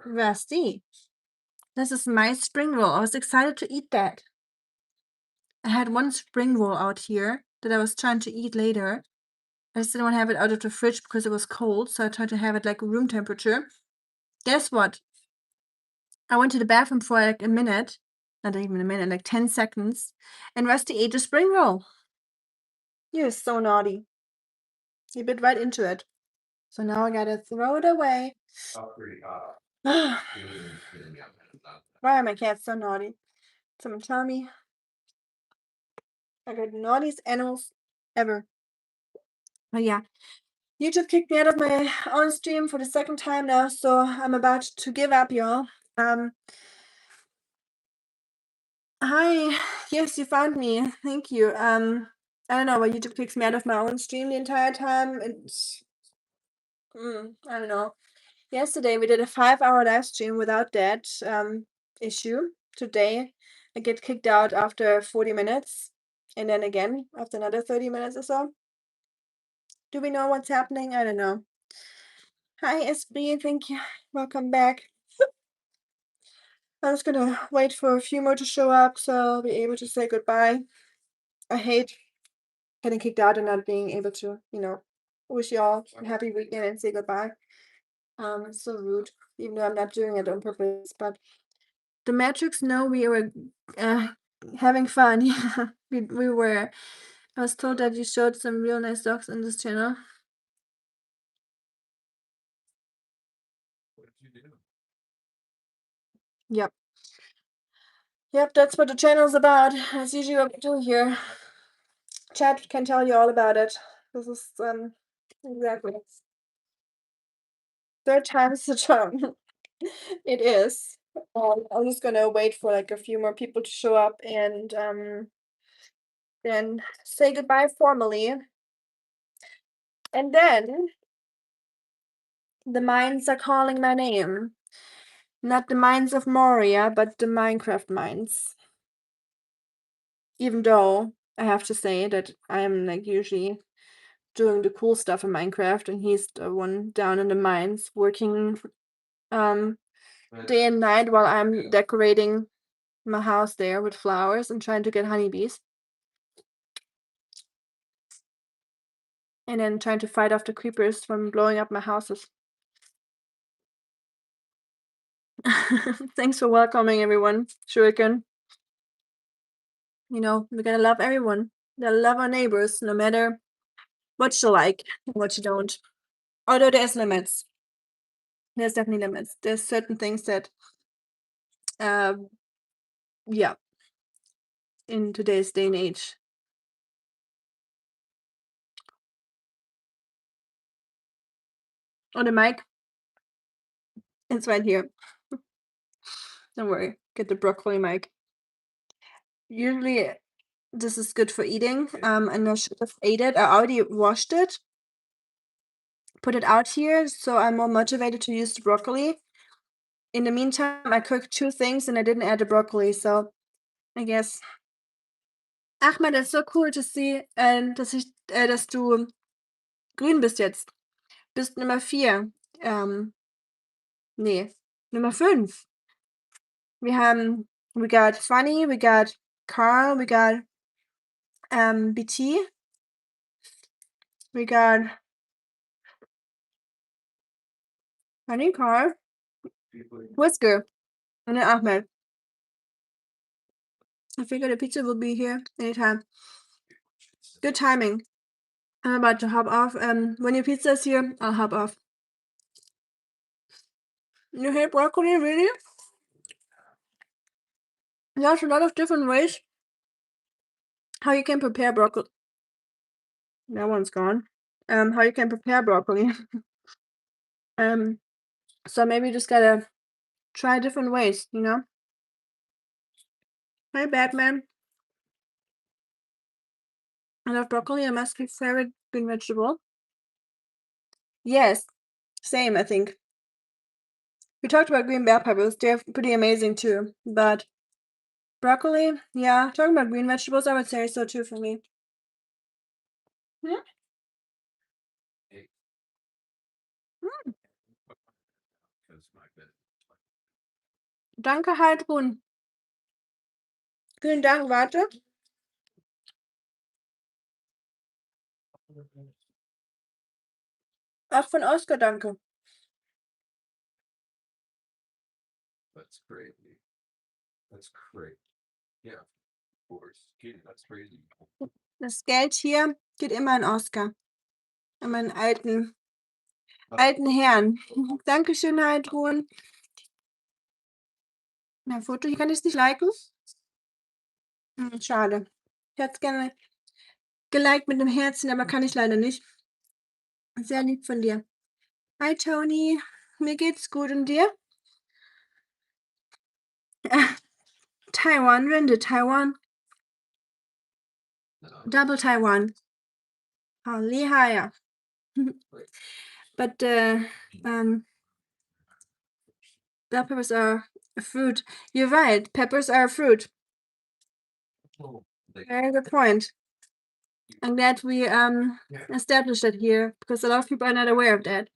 Rusty. This is my spring roll. I was excited to eat that. I had one spring roll out here that I was trying to eat later. I just didn't want to have it out of the fridge because it was cold, so I tried to have it like room temperature. Guess what? I went to the bathroom for like a minute, not even a minute, like 10 seconds, and Rusty ate the spring roll. You're so naughty. You bit right into it. So now I gotta throw it away. Why are my cats so naughty? Someone tell me. I got the naughtiest animals ever. But yeah, YouTube kicked me out of my own stream for the second time now, so I'm about to give up, y'all. Hi. Yes, you found me. Thank you. I don't know why YouTube kicks me out of my own stream the entire time. It's I don't know. Yesterday we did a 5-hour live stream without that issue. Today I get kicked out after 40 minutes and then again after another 30 minutes or so. Do we know what's happening? I don't know. Hi Esprit, thank you. Welcome back. I'm just gonna wait for a few more to show up so I'll be able to say goodbye. I hate getting kicked out and not being able to, wish you all a happy weekend and say goodbye. It's so rude, even though I'm not doing it on purpose. But the metrics know we were having fun. Yeah, we were. I was told that you showed some real nice dogs in this channel. Yep. Yep, that's what the channel's about. That's usually what we do here. Chat can tell you all about it. This is exactly. Third time's the charm. It is. I'm just gonna wait for like a few more people to show up and then say goodbye formally. And then the mines are calling my name. Not the mines of Moria, but the Minecraft mines. Even though I have to say that I'm like usually doing the cool stuff in Minecraft and he's the one down in the mines working day and night while I'm decorating my house there with flowers and trying to get honeybees. And then trying to fight off the creepers from blowing up my houses. Thanks for welcoming everyone, Shuriken. We gotta love everyone. We gotta love our neighbors, no matter what you like and what you don't. Although there's limits. There's definitely limits. There's certain things that, yeah, in today's day and age. On the mic, it's right here. Don't worry, get the broccoli mic. Usually, this is good for eating, and I should have ate it. I already washed it, put it out here, so I'm more motivated to use the broccoli. In the meantime, I cooked 2 things and I didn't add the broccoli, so I guess. Ahmed, it's so cool to see, dass du grün bist jetzt. Bist Nummer 4. Nee, Nummer 5. We got Funny, we got Carl, we got BT, we got Funny, Carl, Whisker, and then Ahmed. I figured the pizza will be here anytime. Good timing. I'm about to hop off. When your pizza is here, I'll hop off. You hate broccoli, really? There's a lot of different ways how you can prepare broccoli. That one's gone. How you can prepare broccoli. So maybe you just gotta try different ways, Hi, Batman. I love broccoli. It must be favorite green vegetable. Yes, same, I think. We talked about green bell peppers. They're pretty amazing too. But broccoli, yeah, talking about green vegetables, I would say so too for me. Yeah. Danke, Heidrun. Vielen Dank, warte. Ach, von Oskar, danke. That's crazy. That's crazy. Yeah, of course. Yeah, that's crazy. Das Geld hier geht immer an Oskar. An meinen alten Herrn. Dankeschön, Heidrun. Mein Foto, hier kann ich's nicht liken? Schade. Ich hätte es gerne geliked mit 'nem Herzchen, aber kann ich leider nicht. Sehr lieb von dir. Hi, Toni. Mir geht's gut und dir? Taiwan, Rinde, Taiwan. Double Taiwan. 好厉害呀。But bell peppers are a fruit. You're right, peppers are a fruit. Very good point. I'm glad we established it here because a lot of people are not aware of that.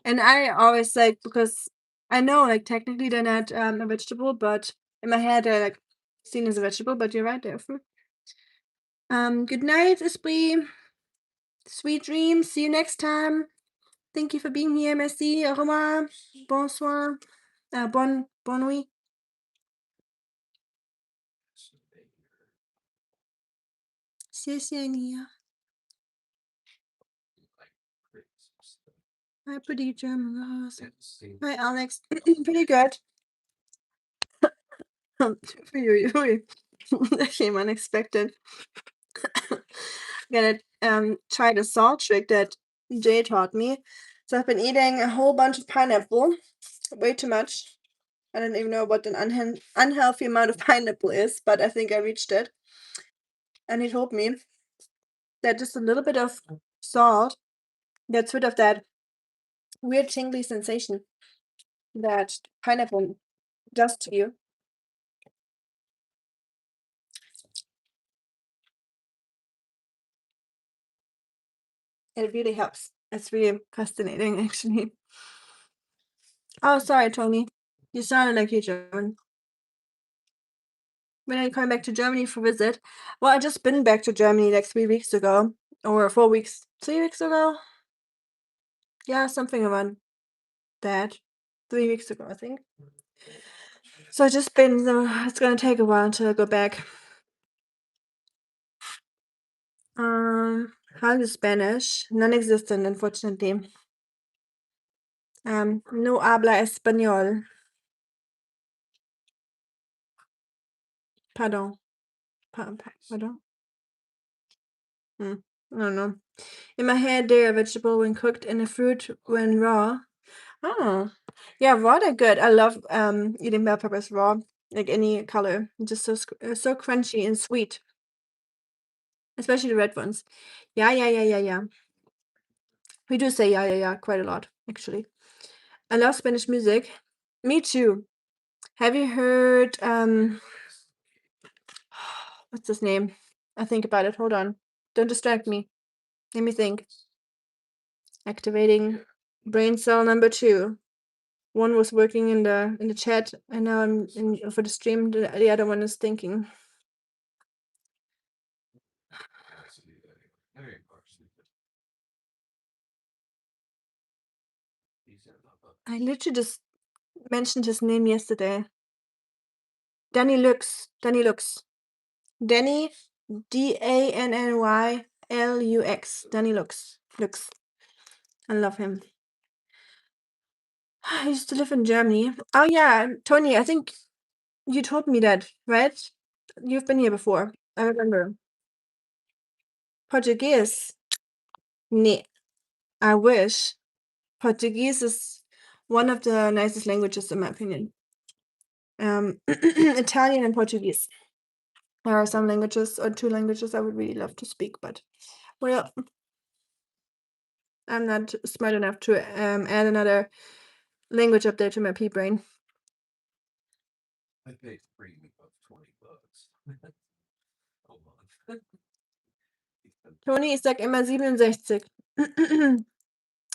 And I always like, because I know like technically they're not a vegetable, but in my head they're like seen as a vegetable, but you're right, they're a fruit. Good night, Esprit. Sweet dreams. See you next time. Thank you for being here. Merci. Au revoir. Bonsoir. Bonne nuit. 谢谢你啊。Hi, pretty German girls. Hi, Alex. Pretty good. For you. That came unexpected. Gonna try the salt trick that Jay taught me. So I've been eating a whole bunch of pineapple, way too much. I don't even know what an unhealthy amount of pineapple is, but I think I reached it. And he told me that just a little bit of salt gets rid of that weird tingly sensation that pineapple does to you. It really helps. It's really fascinating, actually. Oh, sorry, Tony. You sounded like you're German. When are you coming back to Germany for visit? Well, I just been back to Germany like 3 weeks ago, or 4 weeks. 3 weeks ago? Yeah, something around that. 3 weeks ago, I think. So I just been. It's gonna take a while to go back. How is Spanish? Non-existent, unfortunately. No habla español. Pardon. Pardon? I don't know. In my head, they're a vegetable when cooked and a fruit when raw. Oh, yeah, raw they're good. I love eating bell peppers raw, like any color. Just so crunchy and sweet, especially the red ones. Yeah. We do say yeah quite a lot, actually. I love Spanish music. Me too. Have you heard what's his name? I think about it. Hold on. Don't distract me. Let me think. Activating brain cell number 2. One was working in the chat, and now I'm in for the stream. The other one is thinking. I literally just mentioned his name yesterday. Danny Lux. Danny, DANNYLUX. Danny Lux. I love him. I used to live in Germany. Oh yeah, Tony, I think you told me that, right? You've been here before. I remember. Portuguese. Nee, I wish. Portuguese is one of the nicest languages in my opinion. Italian and Portuguese. There are some languages or 2 languages I would really love to speak, but well, I'm not smart enough to add another language up there to my pea brain. I paid premium of $20. Toni, ich sag immer 67,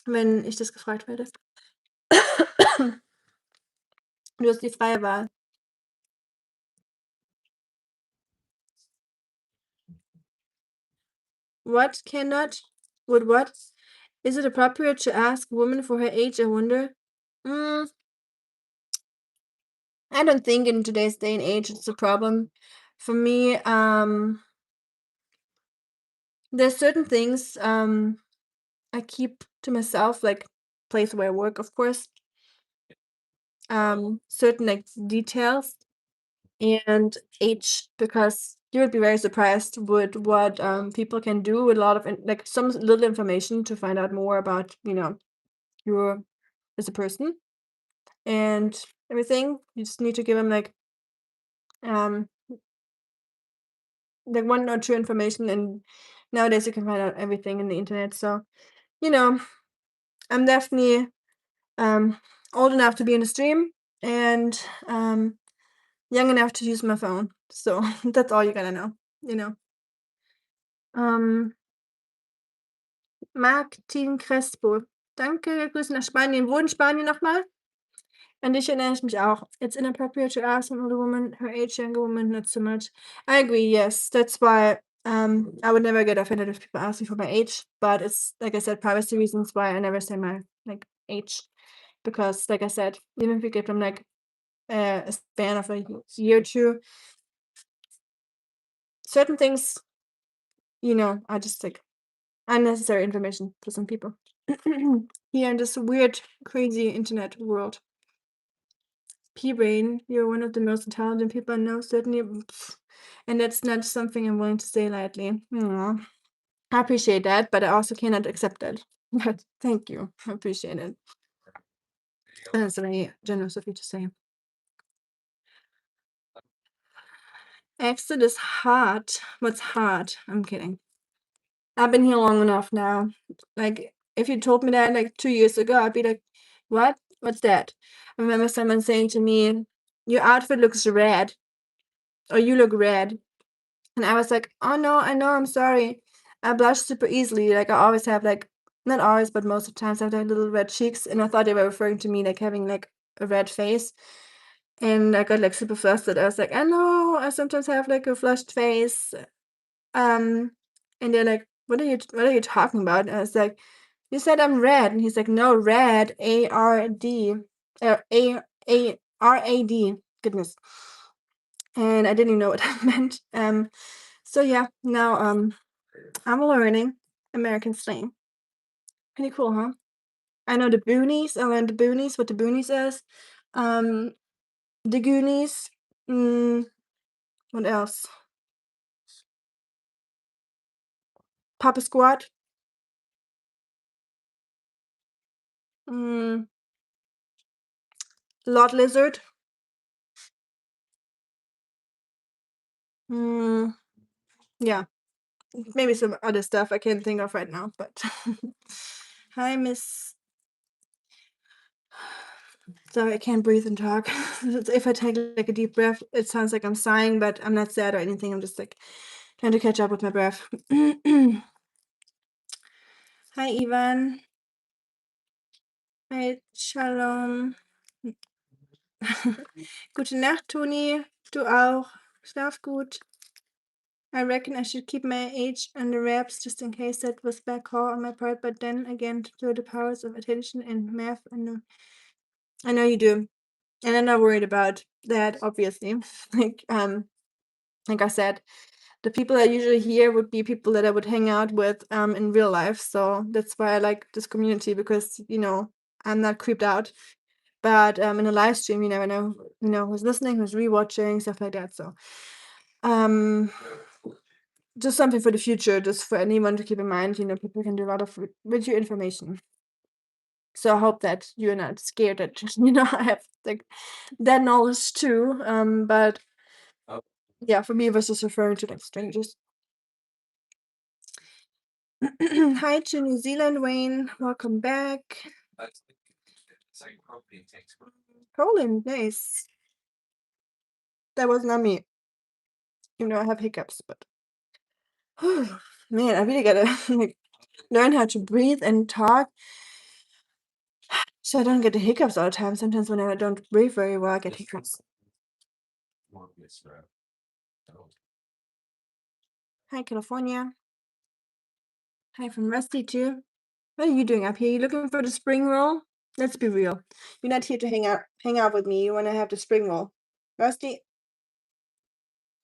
wenn ich das gefragt werde. Du hast die freie Wahl. What cannot? Would what? Is it appropriate to ask a woman for her age, I wonder? Mm, I don't think in today's day and age it's a problem. For me, there's certain things I keep to myself, like place where I work, of course. Certain like details and age, because you would be very surprised with what people can do with a lot of like some little information to find out more about you as a person and everything. You just need to give them um like one or two information, and nowadays you can find out everything in the internet. So you know I'm definitely um old enough to be in the stream and young enough to use my phone. So that's all you gotta know, you know. Ähm, Martin Crespo. Danke, Grüße nach Spanien. Wo in Spanien nochmal? An dich erinnere ich mich auch. It's inappropriate to ask an older woman her age, younger woman not so much. I agree, yes. That's why I would never get offended if people ask me for my age, but it's like I said, privacy reasons why I never say my age. Because like I said, even if you give them a span of a year or two, certain things, are just like unnecessary information for some people. Here in this weird, crazy internet world. P-Brain, you're one of the most intelligent people I know, certainly. And that's not something I'm willing to say lightly. Aw. I appreciate that, but I also cannot accept it. But thank you. I appreciate it. That's very generous of you to say. Exit is hard. What's hard? I'm kidding. I've been here long enough now. Like, if you told me that 2 years ago, I'd be like, what? What's that? I remember someone saying to me, your outfit looks red, or you look red. And I was like, oh no, I know, I'm sorry. I blush super easily. Like, I always have, not always, but most of the times I have little red cheeks. And I thought they were referring to me, having a red face. And I got super flustered. I was like, I know, I sometimes have a flushed face. And they're like, what are you talking about? And I was like, you said I'm red. And he's like, no, red, A-R-D, A-R-A-D. Goodness. And I didn't even know what that meant. So yeah, now I'm learning American slang. Pretty cool, huh? I know the boonies. I learned the boonies, what the boonies is. The Goonies. What else? Papa Squat. Mm, Lot Lizard. Yeah, maybe some other stuff I can't think of right now, but hi, Miss. Sorry, I can't breathe and talk. If I take a deep breath, it sounds like I'm sighing, but I'm not sad or anything. I'm just trying to catch up with my breath. Hi, Ivan. Hi, Shalom. Gute Nacht, Toni. Du auch. Schlaf gut. I reckon I should keep my age under wraps just in case that was bad call on my part, but then again, through the powers of attention and math, I know you do. And I'm not worried about that, obviously. Like I said, the people I usually hear would be people that I would hang out with in real life. So that's why I like this community, because I'm not creeped out. But in a live stream, you never know, who's listening, who's rewatching, stuff like that. So just something for the future, just for anyone to keep in mind. People can do a lot of with your information. So I hope that you're not scared that I have that knowledge too. But yeah, for me, it was just referring to strangers. Hi to New Zealand, Wayne. Welcome back. Poland, nice. That was not me. I have hiccups, but man, I really gotta learn how to breathe and talk so I don't get the hiccups all the time. Sometimes when I don't breathe very well, I get hiccups. Hi, California. Hi from Rusty too. What are you doing up here? You looking for the spring roll? Let's be real. You're not here to hang out with me. You want to have the spring roll. Rusty,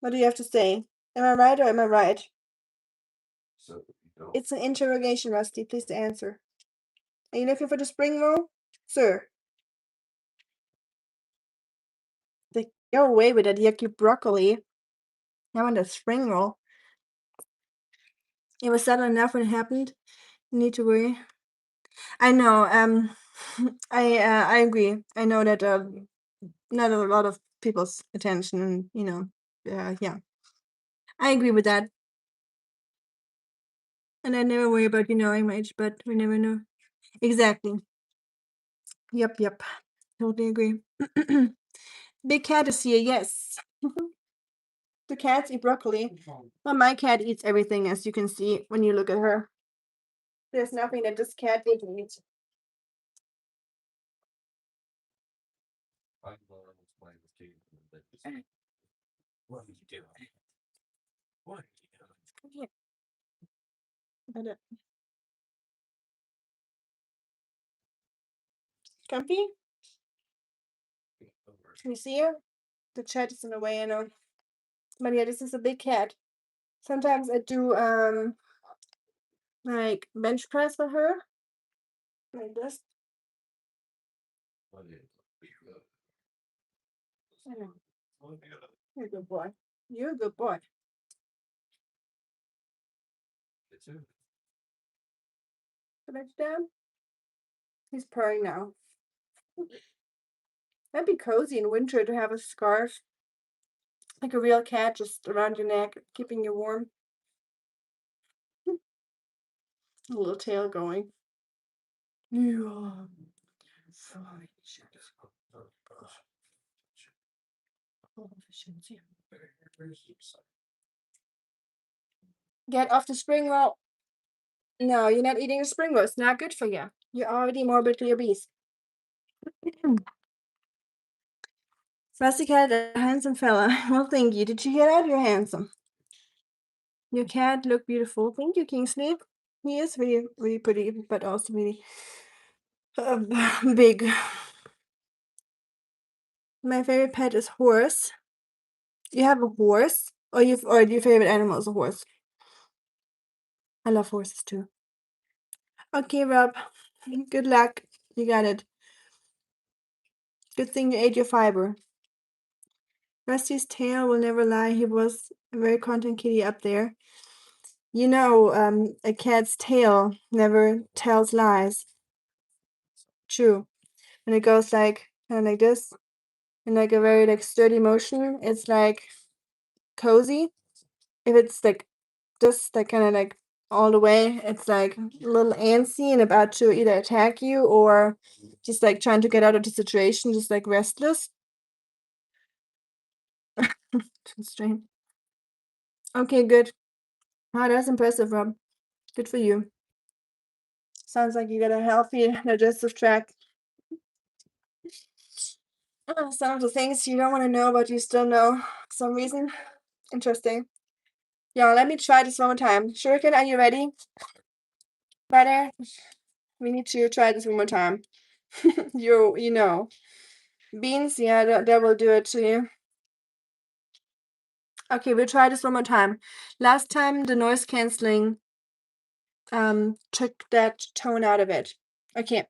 what do you have to say? Am I right or am I right? So you don't. It's an interrogation, Rusty. Please answer. Are you looking for the spring roll? Sir. Like, go away with that yucky broccoli. I want the spring roll. It was sudden enough when it happened. You need to worry. I know. I agree. I know that not a lot of people's attention. Yeah. I agree with that. And I never worry about knowing my age, but we never know. Exactly. Yep. Totally agree. Big cat is here. Yes. The cats eat broccoli. Well, my cat eats everything, as you can see when you look at her. There's nothing that this cat didn't eat. I was playing with Katie. What are you doing? What are you doing? Come here. Better. Comfy? Can you see her? The chat is in the way, I know. But yeah, this is a big cat. Sometimes I do like bench press for her. Like this. What is it? I know. You're a good boy. You're a good boy. It's in. Put it down. He's purring now. That'd be cozy in winter to have a scarf. Like a real cat just around your neck, keeping you warm. A little tail going. Yeah. Get off the spring roll. No, you're not eating a spring roll. It's not good for you. You're already morbidly obese. Rusty cat, a handsome fella. Well, thank you. Did you hear that? You're handsome. Your cat looked beautiful. Thank you, Kingsley. He is really, really pretty, but also really big. My favorite pet is horse. You have a horse, or your favorite animal is a horse? I love horses too. Okay, Rob. Good luck. You got it. Good thing you ate your fiber. Rusty's tail will never lie. He was a very content kitty up there. A cat's tail never tells lies. True. When it goes like kind of like this, in like a very like sturdy motion, it's like cozy. If it's like just like kind of like all the way, it's like a little antsy and about to either attack you or just like trying to get out of the situation, just like restless. Strange. Okay, good. Wow, that's impressive, Rob. Good for you. Sounds like you got a healthy digestive tract. Some of the things you don't want to know, but you still know for some reason. Interesting. Yeah, let me try this one more time. Shuriken, are you ready? Brother, we need to try this one more time. You know. Beans, yeah, that will do it to you. Okay, we'll try this one more time. Last time the noise canceling took that tone out of it. Okay.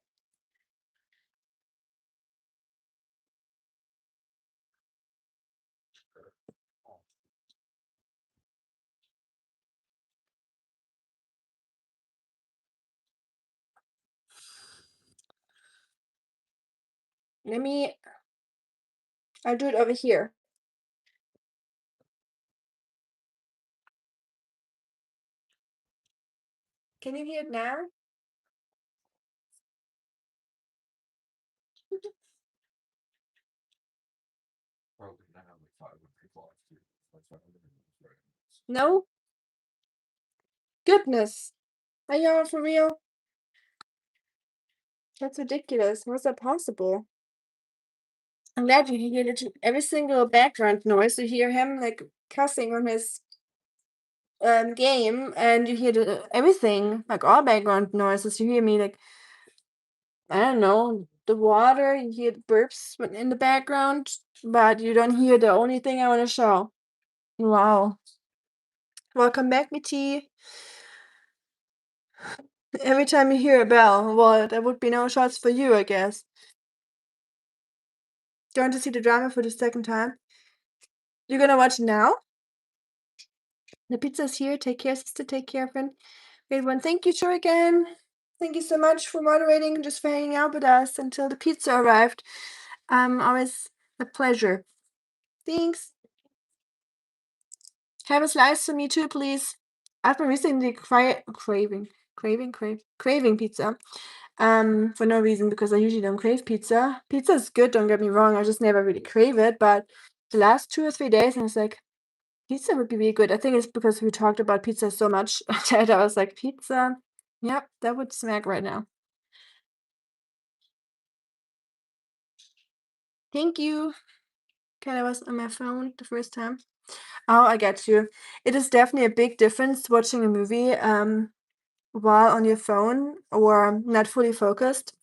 I'll do it over here. Can you hear it now? Probably not only 500 people off too. That's why I'm doing this right. No? Goodness. Are y'all for real? That's ridiculous. How's that possible? I'm glad you hear every single background noise. You hear him like cussing on his game, and you hear everything, like all background noises. You hear me like, I don't know, the water, you hear the burps in the background, but you don't hear the only thing I want to show. Wow. Welcome back, BT. Every time you hear a bell, well, there would be no shots for you, I guess. Do you want to see the drama for the second time? You're gonna watch it now? The pizza's here. Take care, sister. Take care, friend. Great one. Thank you, sure again. Thank you so much for moderating and just for hanging out with us until the pizza arrived. Always a pleasure. Thanks. Have a slice for me too, please. I've been recently craving pizza. For no reason, because I usually don't crave pizza. Pizza is good, don't get me wrong. I just never really crave it. But the last 2 or 3 days, I was like, pizza would be really good. I think it's because we talked about pizza so much that I was like, pizza. Yep, that would smack right now. Thank you. Okay, I was on my phone the first time. Oh, I get you. It is definitely a big difference watching a movie while on your phone or not fully focused,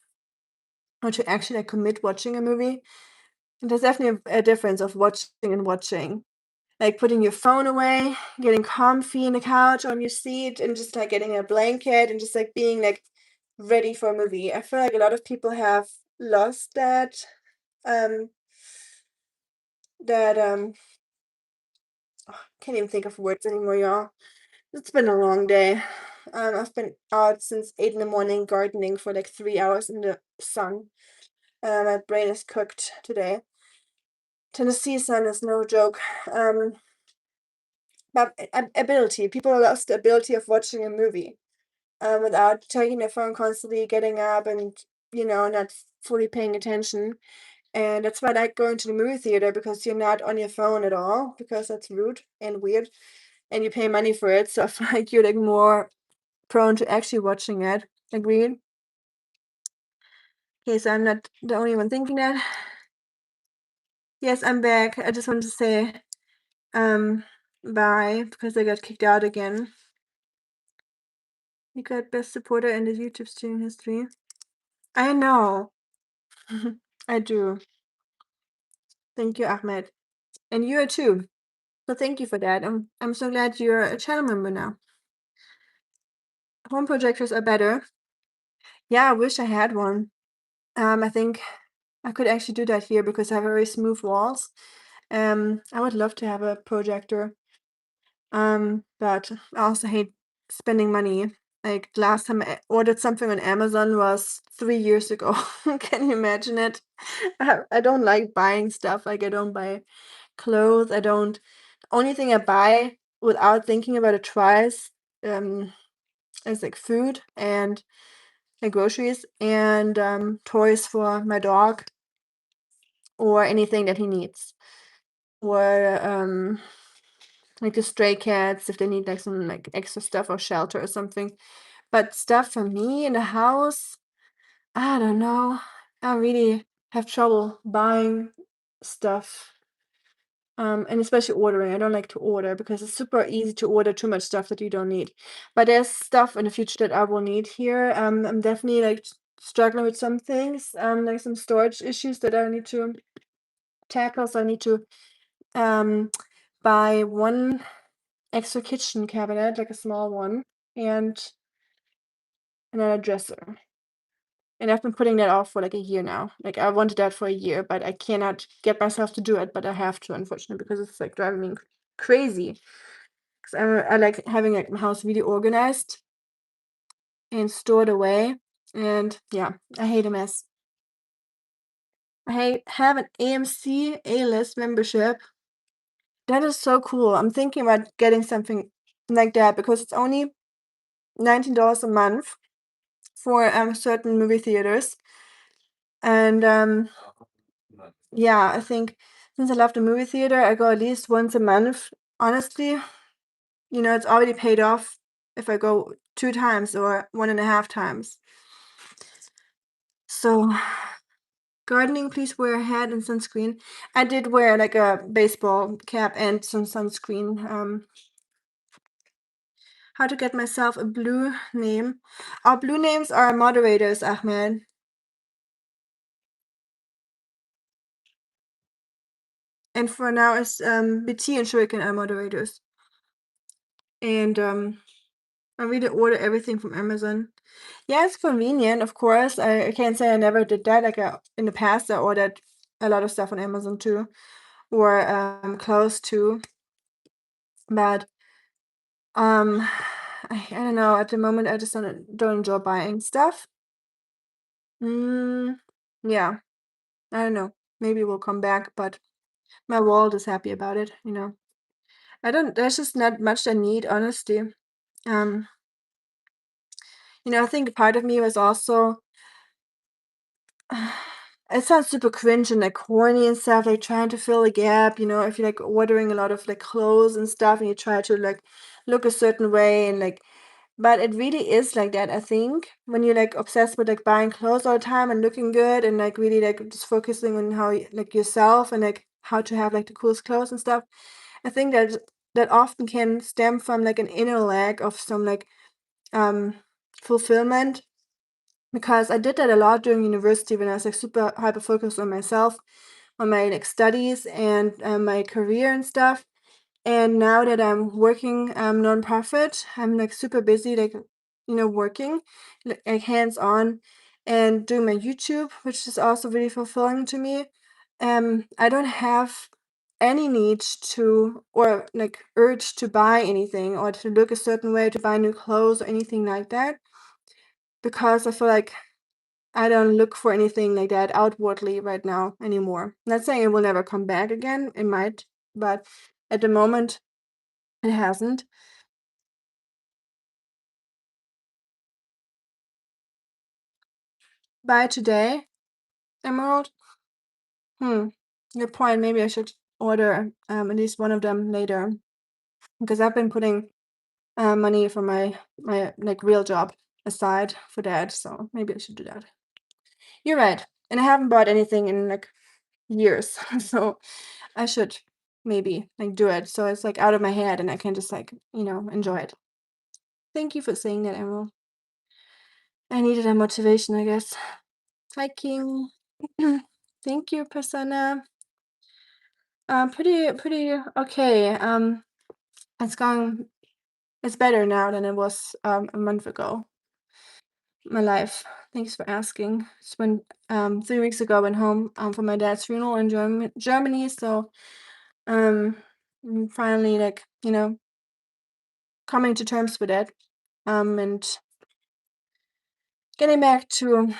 or to actually like commit watching a movie. There's definitely a difference of watching and watching. Like putting your phone away, getting comfy in the couch on your seat, and just like getting a blanket and just like being like ready for a movie. I feel like a lot of people have lost um that can't even think of words anymore, y'all. It's been a long day. I've been out since 8 in the morning gardening for like 3 hours in the sun. My brain is cooked today. Tennessee sun is no joke. But ability. People lost the ability of watching a movie without taking their phone constantly, getting up and, not fully paying attention. And that's why I like going to the movie theater, because you're not on your phone at all, because that's rude and weird. And you pay money for it. So I feel like you're like more prone to actually watching it. Agreed? Okay, so I'm not the only one thinking that. Yes, I'm back. I just wanted to say bye, because I got kicked out again. You got best supporter in the YouTube stream history. I know. I do. Thank you, Ahmed. And you are too. So thank you for that. I'm so glad you're a channel member now. Home projectors are better. Yeah, I wish I had one. I think I could actually do that here because I have very smooth walls. I would love to have a projector. But I also hate spending money. Like last time I ordered something on Amazon was 3 years ago. Can you imagine it? I don't like buying stuff. Like I don't buy clothes. Only thing I buy without thinking about it twice is like food and like groceries and toys for my dog or anything that he needs. Or like the stray cats if they need like some like extra stuff or shelter or something. But stuff for me in the house, I don't know. I really have trouble buying stuff. And especially ordering. I don't like to order because it's super easy to order too much stuff that you don't need. But there's stuff in the future that I will need here. I'm definitely like struggling with some things, like some storage issues that I need to tackle. So I need to buy one extra kitchen cabinet, like a small one, and another dresser. And I've been putting that off for like a year now. Like I wanted that for a year, but I cannot get myself to do it. But I have to, unfortunately, because it's like driving me crazy. Because I like having like my house really organized and stored away. And yeah, I hate a mess. I have an AMC A-list membership. That is so cool. I'm thinking about getting something like that because it's only $19 a month for certain movie theaters. And yeah, I think since I love the movie theater, I go at least once a month. Honestly, it's already paid off if I go 2 times or 1.5 times. So, gardening, please wear a hat and sunscreen. I did wear like a baseball cap and some sunscreen How to get myself a blue name. Our blue names are moderators, Ahmed. And for now, it's BT and Shuriken are moderators. And I really order everything from Amazon. Yeah, it's convenient, of course. I can't say I never did that. Like in the past, I ordered a lot of stuff on Amazon too, or clothes too. But I don't know. At the moment, I just don't enjoy buying stuff. Yeah, I don't know. Maybe we'll come back, but my wallet is happy about it. There's just not much I need, honestly. Um, I think part of me was also, it sounds super cringe and like corny and stuff, like trying to fill a gap, if you're like ordering a lot of like clothes and stuff and you try to like look a certain way and like, but it really is like that, I think, when you're like obsessed with like buying clothes all the time and looking good and like really like just focusing on how like yourself and like how to have like the coolest clothes and stuff. I think that often can stem from like an inner lack of some like um fulfillment, because I did that a lot during university when I was like super hyper focused on myself, on my like studies and my career and stuff. And now that I'm working nonprofit, I'm like super busy, like working like hands on and doing my YouTube, which is also really fulfilling to me. I don't have any need to or like urge to buy anything or to look a certain way, to buy new clothes or anything like that, because I feel like I don't look for anything like that outwardly right now anymore. Not saying it will never come back again. It might, but at the moment, it hasn't. By today, Emerald? Hmm. Good point. Maybe I should order at least one of them later, because I've been putting money from my like real job aside for that. So maybe I should do that. You're right. And I haven't bought anything in like years, so I should maybe like do it so it's like out of my head and I can just like enjoy it. Thank you for saying that, Emerald. I needed a motivation, I guess. Hi, King. Thank you, Persona. Pretty okay. It's going. It's better now than it was a month ago. My life. Thanks for asking. It's when 3 weeks ago I went home for my dad's funeral in Germany. So I'm finally like coming to terms with it, and getting back to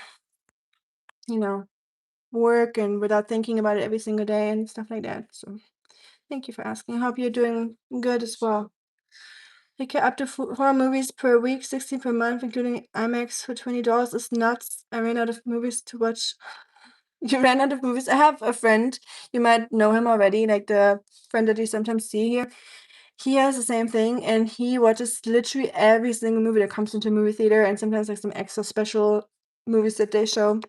work and without thinking about it every single day and stuff like that. So thank you for asking. I hope you're doing good as well. Okay, up to 4 movies per week, 16 per month, including IMAX for $20 is nuts. I ran out of movies to watch. You ran out of movies. I have a friend, you might know him already, like the friend that you sometimes see here. He has the same thing, and he watches literally every single movie that comes into a movie theater, and sometimes like some extra special movies that they show.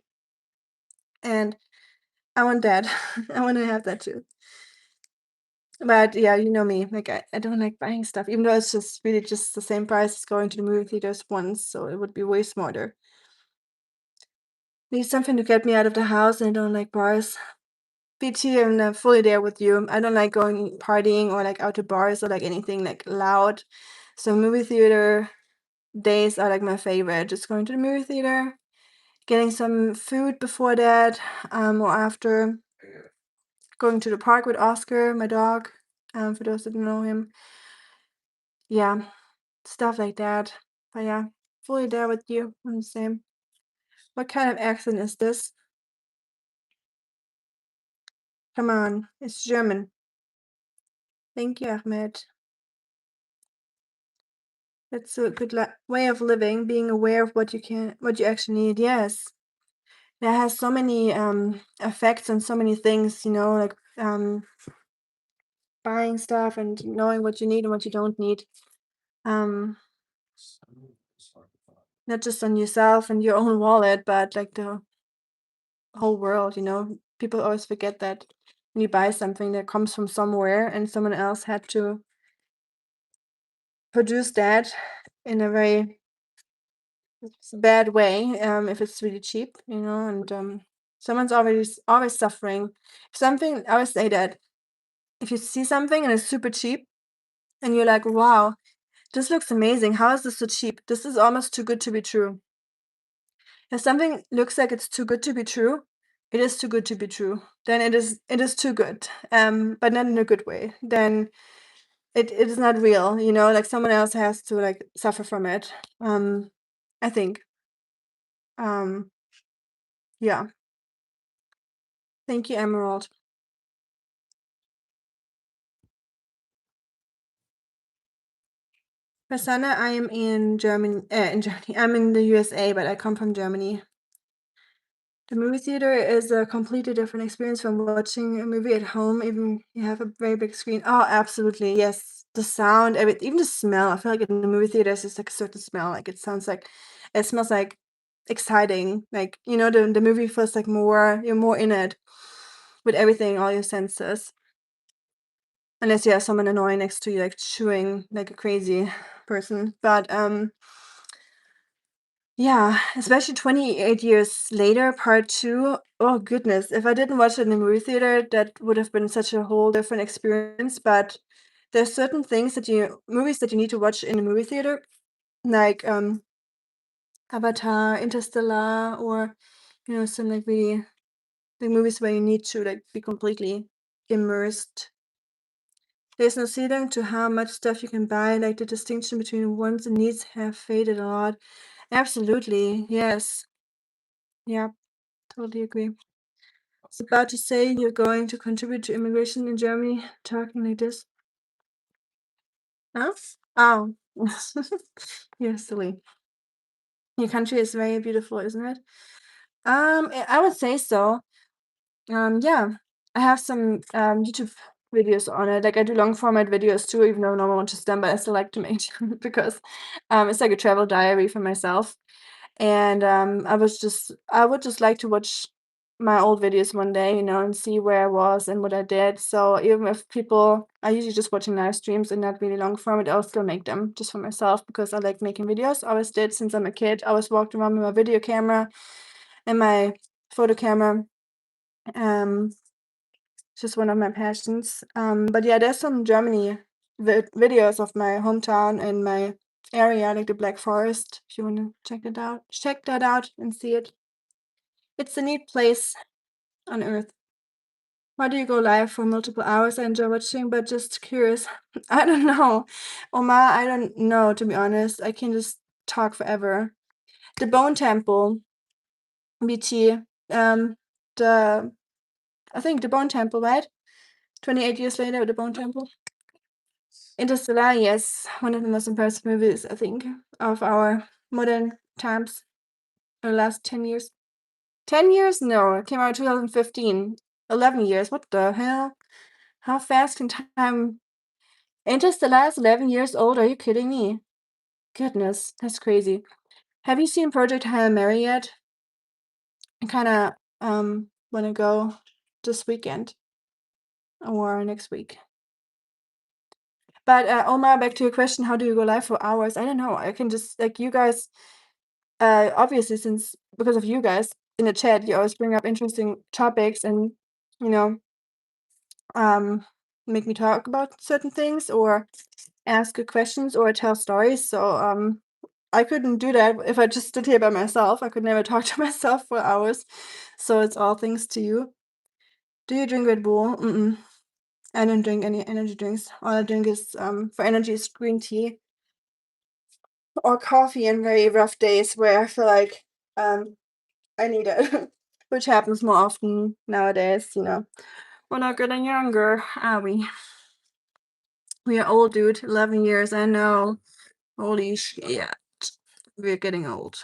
And I want that. I want to have that too. But yeah, you know me, like I don't like buying stuff, even though it's just really just the same price as going to the movie theaters once, so it would be way smarter. Need something to get me out of the house, and I don't like bars. BT, I'm fully there with you. I don't like going partying or like out to bars or like anything like loud. So movie theater days are like my favorite. Just going to the movie theater, getting some food before that, or after, going to the park with Oscar, my dog, for those that don't know him. Yeah, stuff like that. But yeah, fully there with you. I'm the same. What kind of accent is this? Come on, it's German. Thank you, Ahmed. That's a good way of living, being aware of what you actually need. Yes, that has so many effects on so many things. Like buying stuff and knowing what you need and what you don't need. Um, not just on yourself and your own wallet, but like the whole world. People always forget that when you buy something that comes from somewhere and someone else had to produce that in a very bad way, if it's really cheap, and someone's always suffering. Something, I always say that if you see something and it's super cheap and you're like, wow, this looks amazing. How is this so cheap? This is almost too good to be true. If something looks like it's too good to be true, it is too good to be true. Then it is too good, but not in a good way. Then it is not real, like someone else has to like suffer from it. I think. Um, yeah. Thank you, Emerald. Prasanna, I am in Germany. In Germany, I'm in the USA, but I come from Germany. The movie theater is a completely different experience from watching a movie at home, even you have a very big screen. Oh, absolutely, yes. The sound, even the smell. I feel like in the movie theater, there's just like a certain smell. Like it smells like exciting. Like, the movie feels like you're more in it with everything, all your senses. Unless you have someone annoying next to you, like chewing like a crazy person. But yeah, especially 28 years later, part two. Oh goodness, if I didn't watch it in the movie theater, that would have been such a whole different experience. But there's certain things movies that you need to watch in the movie theater, like Avatar, Interstellar, or some like really big movies where you need to like be completely immersed. There's no ceiling to how much stuff you can buy, like the distinction between wants and needs have faded a lot. Absolutely, yes. Yeah, totally agree. I was about to say you're going to contribute to immigration in Germany, talking like this. Huh? Oh, you're silly. Your country is very beautiful, isn't it? I would say so. Yeah, I have some YouTube videos on it. Like I do long format videos too, even though no one watches them, but I still like to make them because it's like a travel diary for myself. And I would just like to watch my old videos one day, and see where I was and what I did. So even if people are usually just watching live streams and not really long format, I'll still make them just for myself because I like making videos. I always did since I'm a kid. I always walked around with my video camera and my photo camera. Um, it's just one of my passions. But yeah, there's some Germany videos of my hometown and my area, like the Black Forest. If you want to check that out and see it. It's a neat place on Earth. Why do you go live for multiple hours? I enjoy watching, but just curious. I don't know. Omar, I don't know, to be honest. I can just talk forever. The Bone Temple, BT. I think the Bone Temple, right? 28 years later, the Bone Temple. Interstellar, yes. One of the most impressive movies, I think, of our modern times. The last 10 years. 10 years? No, it came out in 2015. 11 years. What the hell? How fast can time? Interstellar is 11 years old. Are you kidding me? Goodness, that's crazy. Have you seen Project Hail Mary yet? I kind of want to go this weekend or next week. But Omar, back to your question, how do you go live for hours? I don't know. I can just like you guys. Obviously, because of you guys in the chat, you always bring up interesting topics and you know make me talk about certain things or ask good questions or tell stories. So I couldn't do that if I just stood here by myself. I could never talk to myself for hours. So it's all thanks to you. Do you drink Red Bull? I don't drink any energy drinks. All I drink is for energy is green tea or coffee in very rough days where I feel like I need it, which happens more often nowadays. We're not getting younger, are we? We are old, dude. 11 years, I know. Holy shit. We're getting old.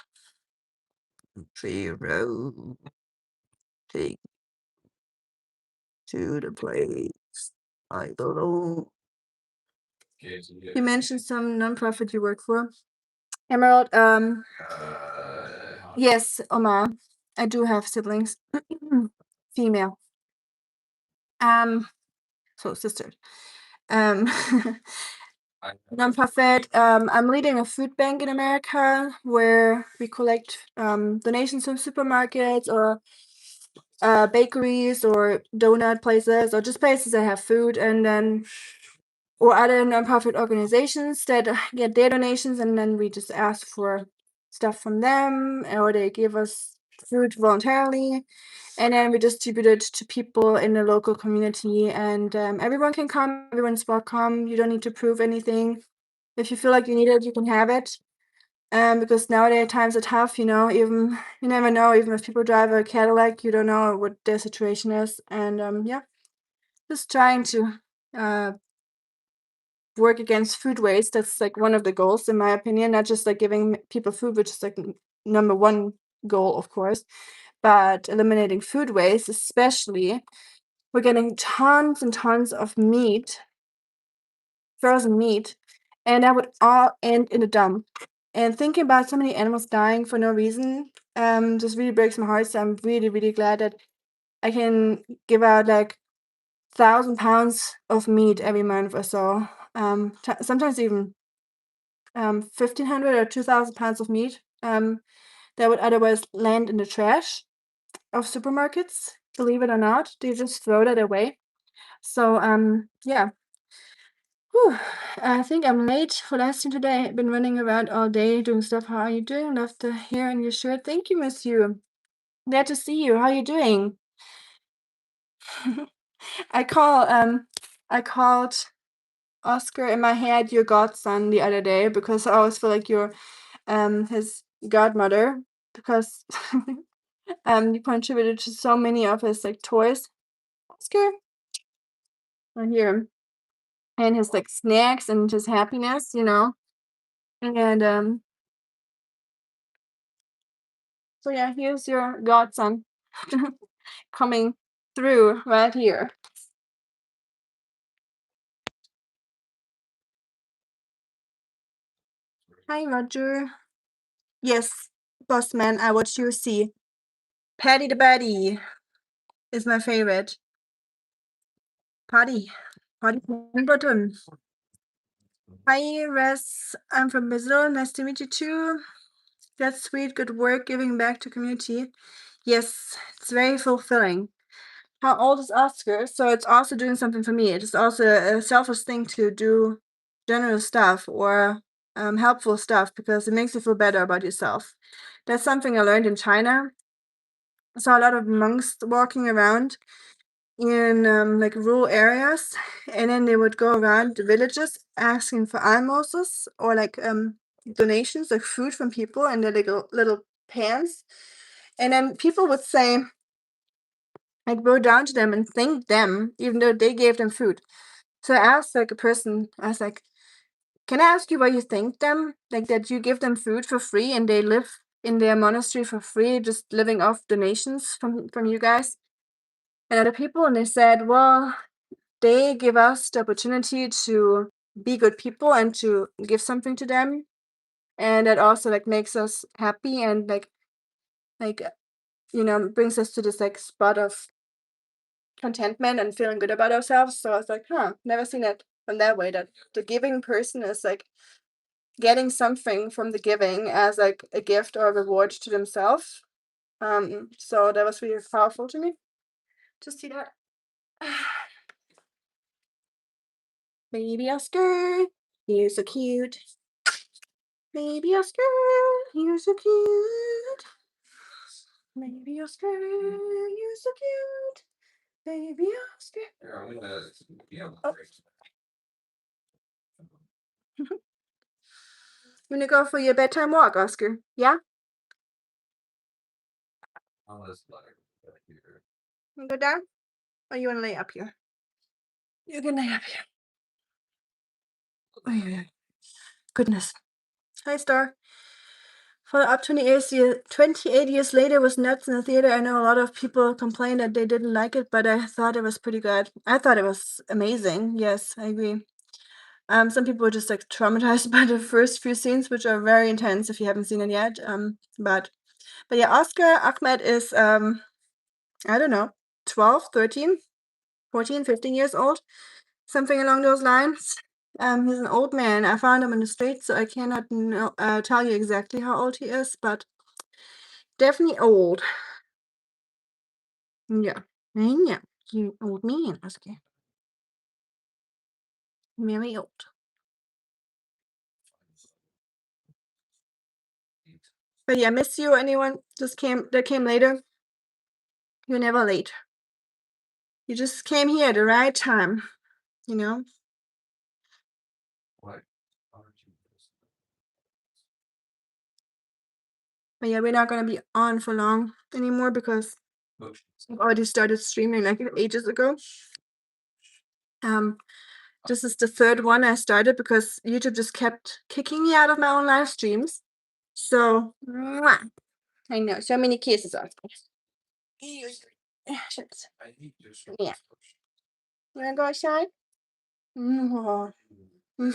Zero. Take to the place. I don't know. You mentioned some nonprofit you work for. Emerald, yes, Omar. I do have siblings. Female. So sisters. Um nonprofit. I'm leading a food bank in America where we collect donations from supermarkets or bakeries or donut places or just places that have food, and then or other nonprofit organizations that get their donations, and then we just ask for stuff from them, or they give us food voluntarily, and then we distribute it to people in the local community. And everyone can come, everyone's welcome. You don't need to prove anything. If you feel like you need it, you can have it. Because nowadays times are tough, even you never know, even if people drive a Cadillac, you don't know what their situation is. And yeah, just trying to work against food waste. That's like one of the goals, in my opinion, not just like giving people food, which is like number one goal, of course, but eliminating food waste, especially. We're getting tons and tons of meat, frozen meat, and that would all end in a dump. And thinking about so many animals dying for no reason, just really breaks my heart. So I'm really, really glad that I can give out like 1,000 pounds of meat every month or so. Sometimes even 1,500 or 2,000 pounds of meat that would otherwise land in the trash of supermarkets. Believe it or not, they just throw that away. So yeah. Whew. I think I'm late for lesson today. I've been running around all day doing stuff. How are you doing? Love the hair in your shirt. Thank you, Miss You. Glad to see you. How are you doing? I called Oscar in my head your godson the other day because I always feel like you're his godmother because you contributed to so many of his like toys. Oscar, I hear him. And his like snacks and his happiness. And so yeah, here's your godson coming through right here. Hi, Roger. Yes, boss man, I watch you see. Patty the Batty is my favorite. Patty. Patty bottom. Hi, Res. I'm from Brazil. Nice to meet you too. That's sweet. Good work giving back to community. Yes, it's very fulfilling. How old is Oscar? So it's also doing something for me. It is also a selfish thing to do generous stuff or helpful stuff because it makes you feel better about yourself. That's something I learned in China. I saw a lot of monks walking around in like rural areas, and then they would go around the villages asking for almoses or like donations, like food from people in their little pans. And then people would say, I'd go down to them and thank them, even though they gave them food. So I asked like a person, I was like, can I ask you why you thank them? Like that you give them food for free and they live in their monastery for free, just living off donations from you guys and other people. And they said, well, they give us the opportunity to be good people and to give something to them. And that also like makes us happy and like brings us to this like spot of contentment and feeling good about ourselves. So I was like, never seen it from that way, that the giving person is like getting something from the giving as like a gift or a reward to themselves. So that was really powerful to me to see that. Baby Oscar, you're so cute. Baby Oscar, you're so cute. Baby Oscar, you're so cute. Baby Oscar. Here, I'm gonna be on the Oh. break. You wanna go for your bedtime walk, Oscar? Yeah? I'm gonna slide back here. You wanna go down? Or you wanna lay up here? You can lay up here. Oh, yeah. Goodness. Hi, Star. Follow up 28 years later was nuts in the theater. I know a lot of people complained that they didn't like it, but I thought it was pretty good. I thought it was amazing. Yes, I agree. Some people were just like traumatized by the first few scenes, which are very intense if you haven't seen it yet. But yeah, Oscar Ahmed is I don't know, 12, 13, 14, 15 years old, something along those lines. He's an old man. I found him in the street, so I cannot tell you exactly how old he is, but definitely old. Yeah. Yeah. You old man, okay. Very old. But yeah, miss you. Anyone that came later? You're never late. You just came here at the right time, you know? What? But yeah, we're not gonna be on for long anymore because I've already started streaming like ages ago. This is the third one I started because YouTube just kept kicking me out of my own live streams. So, mwah. I know, so many kisses of me. Shucks. Yeah. Wanna go outside? Oh. Dude,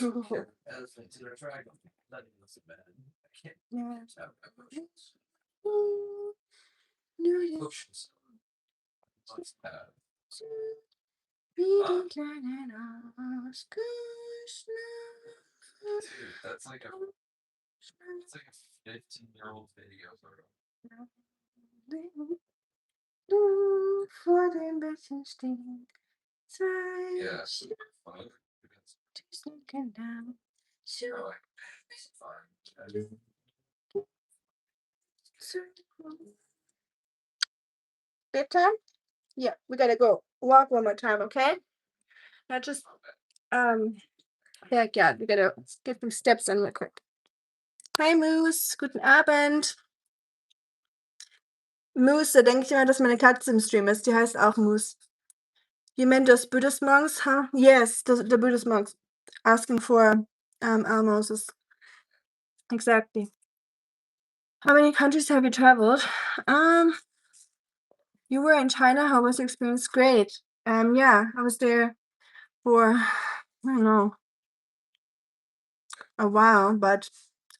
that's like a 15-year-old video. Vor dem besten Stehen, zwei Yeah. Stunden down. Bedtime? Yeah, we gotta go walk one more time, okay? Not just yeah, we gotta get some steps in real quick. Hi Moose, guten Abend. Moose, da denke ich immer, dass meine Katze im Stream ist. Die heißt auch Moose. You meant those Buddhist monks, huh? Yes, the Buddhist monks asking for almoses. Exactly. How many countries have you traveled? You were in China. How was your experience? Great. Yeah, I was there for I don't know a while, but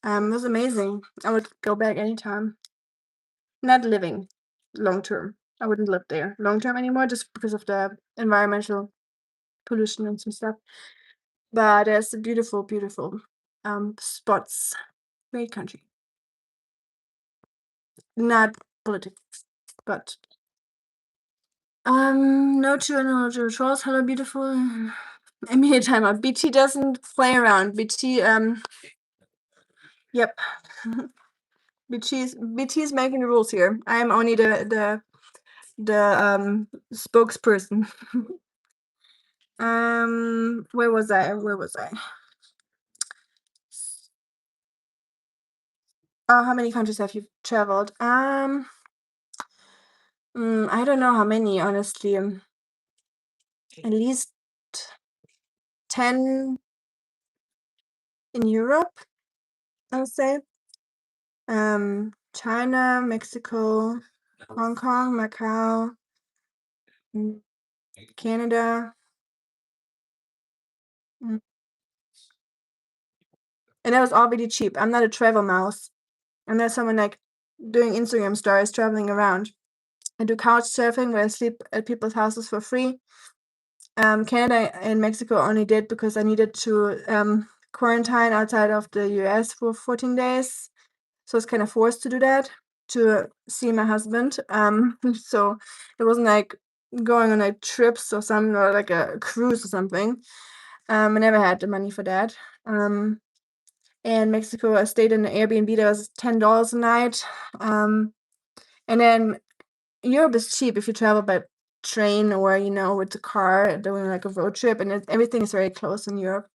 it was amazing. I would go back anytime. Not living long term. I wouldn't live there long term anymore just because of the environmental pollution and some stuff. But there's beautiful, beautiful spots. Great country. Not politics, but no trolls. Hello, beautiful. Immediate timeout. BT doesn't play around. BT yep. BT's making the rules here. I'm only the spokesperson. Where was I? Oh, how many countries have you traveled? I don't know how many, honestly. At least 10 in Europe, I would say. China, Mexico, Hong Kong, Macau, Canada. And that was all really cheap. I'm not a travel mouse. I'm not someone like doing Instagram stories traveling around. I do couch surfing where I sleep at people's houses for free. Canada and Mexico only did because I needed to quarantine outside of the US for 14 days. So I was kind of forced to do that to see my husband. So it wasn't like going on like trips or something or like a cruise or something. I never had the money for that. In Mexico, I stayed in an Airbnb that was $10 a night. And then Europe is cheap if you travel by train or, with the car, doing like a road trip, and everything is very close in Europe.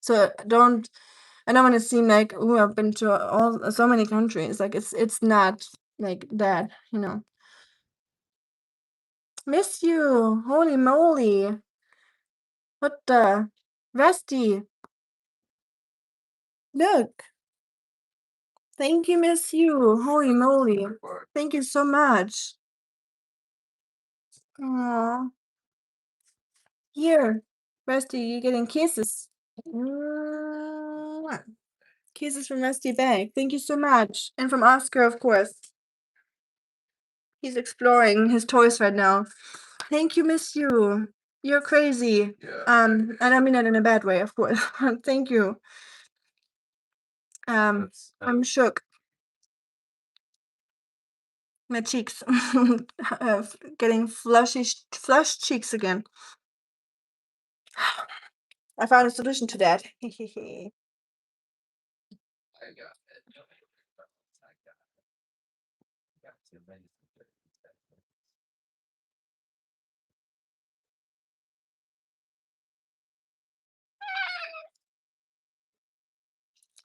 So I don't want to seem like, oh, I've been to so many countries. Like it's not like that, Miss you. Holy moly. What the? Rusty. Look. Thank you, miss you. Holy moly. Thank you so much. Aw. Here, Rusty, you're getting kisses. Mwah. Kisses from Rusty back. Thank you so much. And from Oscar, of course. He's exploring his toys right now. Thank you, miss you. You're crazy. Yeah. And I mean that in a bad way, of course. Thank you. I'm shook. My cheeks. Getting flushed cheeks again. I found a solution to that. I got it. I got too many.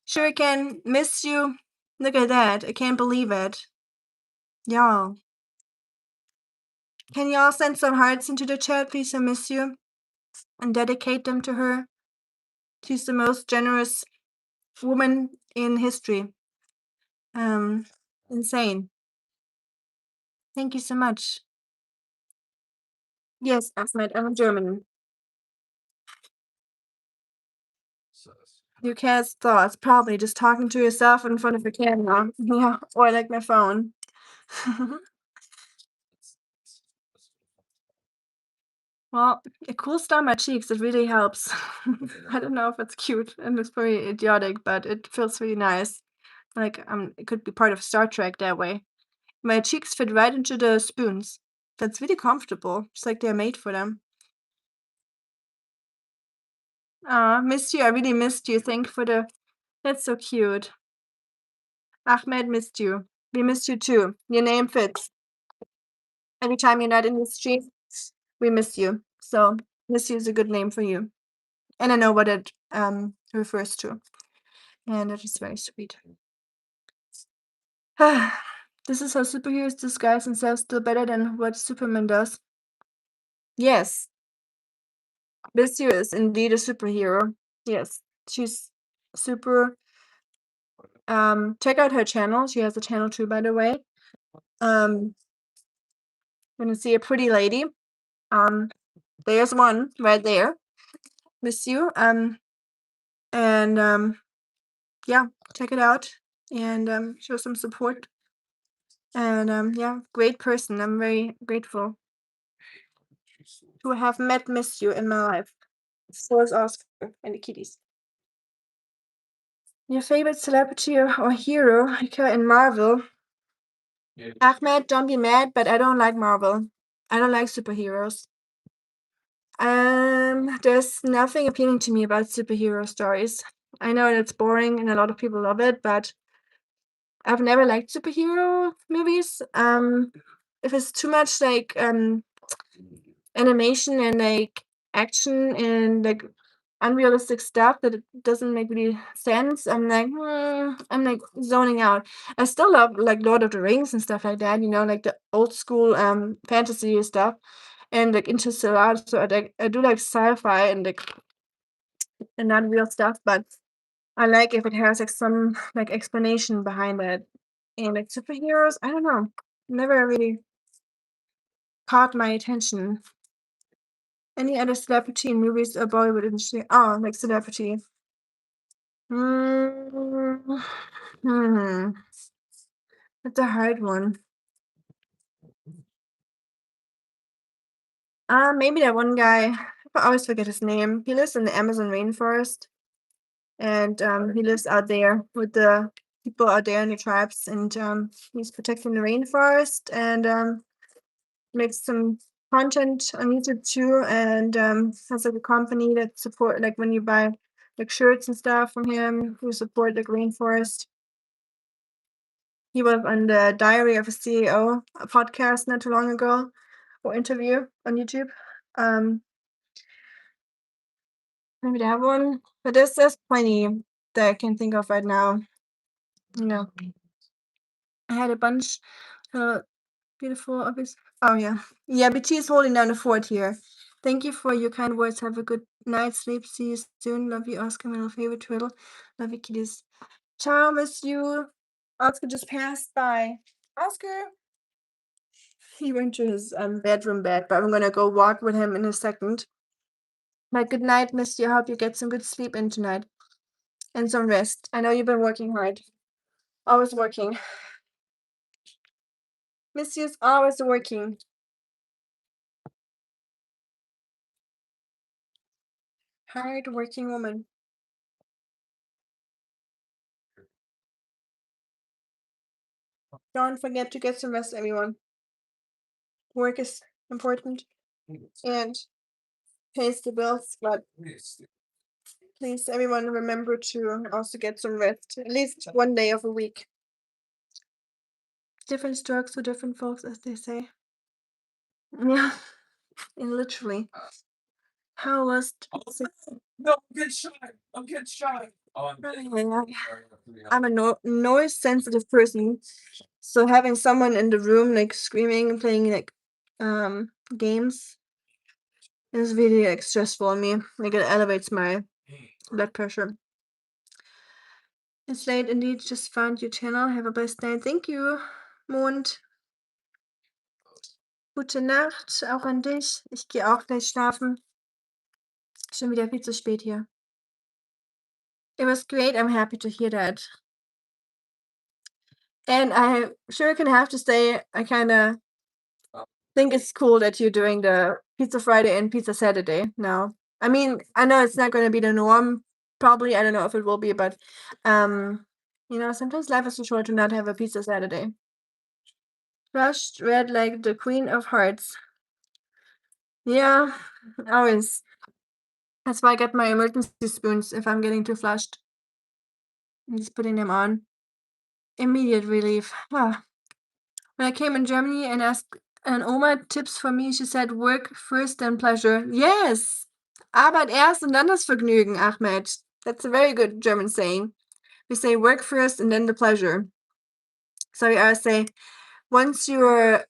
Sure can miss you. Look at that. I can't believe it. Y'all. Can y'all send some hearts into the chat, please? I miss you. And dedicate them to her. She's the most generous woman in history. Insane. Thank you so much. Yes, Ahmed, I'm German. You can't thoughts, probably just talking to yourself in front of a camera. Yeah, or like my phone. Well, it cools down my cheeks. It really helps. I don't know if it's cute and it's very idiotic, but it feels really nice. Like it could be part of Star Trek that way. My cheeks fit right into the spoons. That's really comfortable. It's like they're made for them. Missed you. I really missed you. Thank you for the. That's so cute. Ahmed missed you. We missed you too. Your name fits. Every time you're not in the stream, we miss you. So miss you is a good name for you. And I know what it refers to. And that is very sweet. This is how superheroes disguise themselves still better than what Superman does. Yes. Miss you is indeed a superhero. Yes. She's super. Check out her channel. She has a channel too, by the way. When you see a pretty lady, there's one right there. Miss you. And yeah, check it out and show some support. And yeah, great person. I'm very grateful to have met Miss you in my life. So is Oscar and the kitties. Your favorite celebrity or hero, Rika in Marvel? Yeah. Ahmed, don't be mad, but I don't like Marvel. I don't like superheroes. There's nothing appealing to me about superhero stories. I know it's boring and a lot of people love it, but I've never liked superhero movies. If it's too much like animation and like action and like unrealistic stuff that it doesn't make really sense, I'm like zoning out. I still love like Lord of the Rings and stuff like that, like the old school fantasy stuff and like Interstellar. So I do like sci-fi and like and not real stuff, but I like if it has like some like explanation behind it. And like superheroes, I don't know, never really caught my attention. Any other celebrity in movies or Bollywood industry? Oh, like celebrity. Hmm. That's a hard one. Maybe that one guy. I always forget his name. He lives in the Amazon rainforest, and he lives out there with the people out there in the tribes, and he's protecting the rainforest and makes some content on YouTube too, and has like a company that support like when you buy like shirts and stuff from him who support the rainforest. He was on the Diary of a CEO a podcast not too long ago or interview on YouTube. Maybe that one, but there's plenty that I can think of right now. I had a bunch. Beautiful, obvious. Oh yeah, yeah. BT is holding down the fort here. Thank you for your kind words. Have a good night's sleep. See you soon. Love you, Oscar. My little favorite turtle. Love you, kitties. Ciao, miss you. Oscar just passed by. Oscar. He went to his bedroom bed, but I'm gonna go walk with him in a second. But good night, miss you. I hope you get some good sleep in tonight and some rest. I know you've been working hard. Always working. Miss you's always working. Hard working woman. Don't forget to get some rest, everyone. Work is important and pays the bills, but please, everyone, remember to also get some rest, at least one day of a week. Different strokes for different folks, as they say. Yeah, and literally. How was No, I'm getting shot. I'm getting shot. Oh, I'm a noise sensitive person, so having someone in the room like screaming and playing like games is really like stressful on me. Like it elevates my blood pressure. It's late indeed. Just found your channel. Have a blessed night. Thank you, Mond. Gute Nacht auch an dich. Ich gehe auch gleich schlafen. Schon wieder viel zu spät hier. It was great. I'm happy to hear that. And I sure can have to say, I kind of think it's cool that you're doing the Pizza Friday and Pizza Saturday now. I mean, I know it's not going to be the norm. Probably, I don't know if it will be, but sometimes life is too short to not have a Pizza Saturday. Flushed red like the Queen of Hearts. Yeah, always. That's why I get my emergency spoons if I'm getting too flushed. I'm just putting them on. Immediate relief. Ah. When I came in Germany and asked an Oma tips for me, she said, work first, then pleasure. Yes! Arbeit erst und dann das Vergnügen, Ahmed. That's a very good German saying. We say work first and then the pleasure. So we always say, and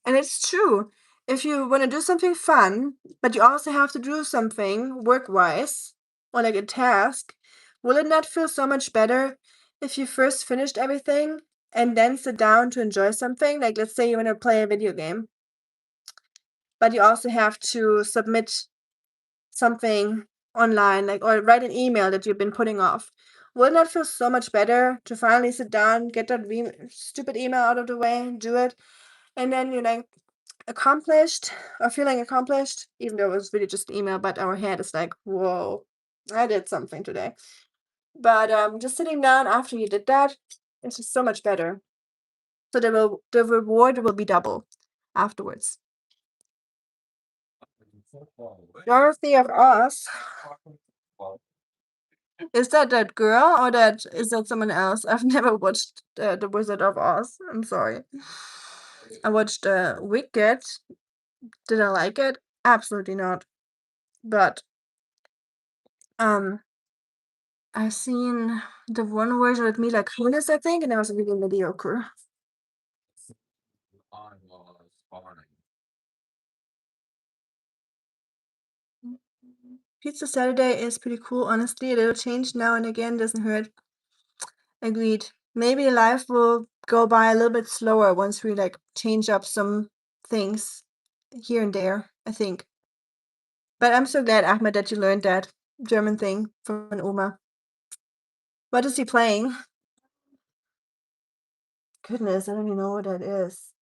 it's true, if you want to do something fun, but you also have to do something work-wise, or like a task, will it not feel so much better if you first finished everything and then sit down to enjoy something? Like, let's say you want to play a video game, but you also have to submit something online, like, or write an email that you've been putting off. Wouldn't that feel so much better to finally sit down, get that stupid email out of the way, do it, and then you're like accomplished or feeling accomplished, even though it was really just an email, but our head is like, whoa, I did something today. But just sitting down after you did that, it's just so much better. So the reward will be double afterwards. Dorothy of Oz. Is that girl or is that someone else? I've never watched The Wizard of Oz. I'm sorry. I watched Wicked. Did I like it? Absolutely not. But I've seen the one version with Mila Kunis, I think, and it was really mediocre. Pizza Saturday is pretty cool, honestly. A little change now and again doesn't hurt. Agreed. Maybe life will go by a little bit slower once we like change up some things here and there, I think. But I'm so glad, Ahmed, that you learned that German thing from an Oma. What is he playing? Goodness, I don't even know what that is.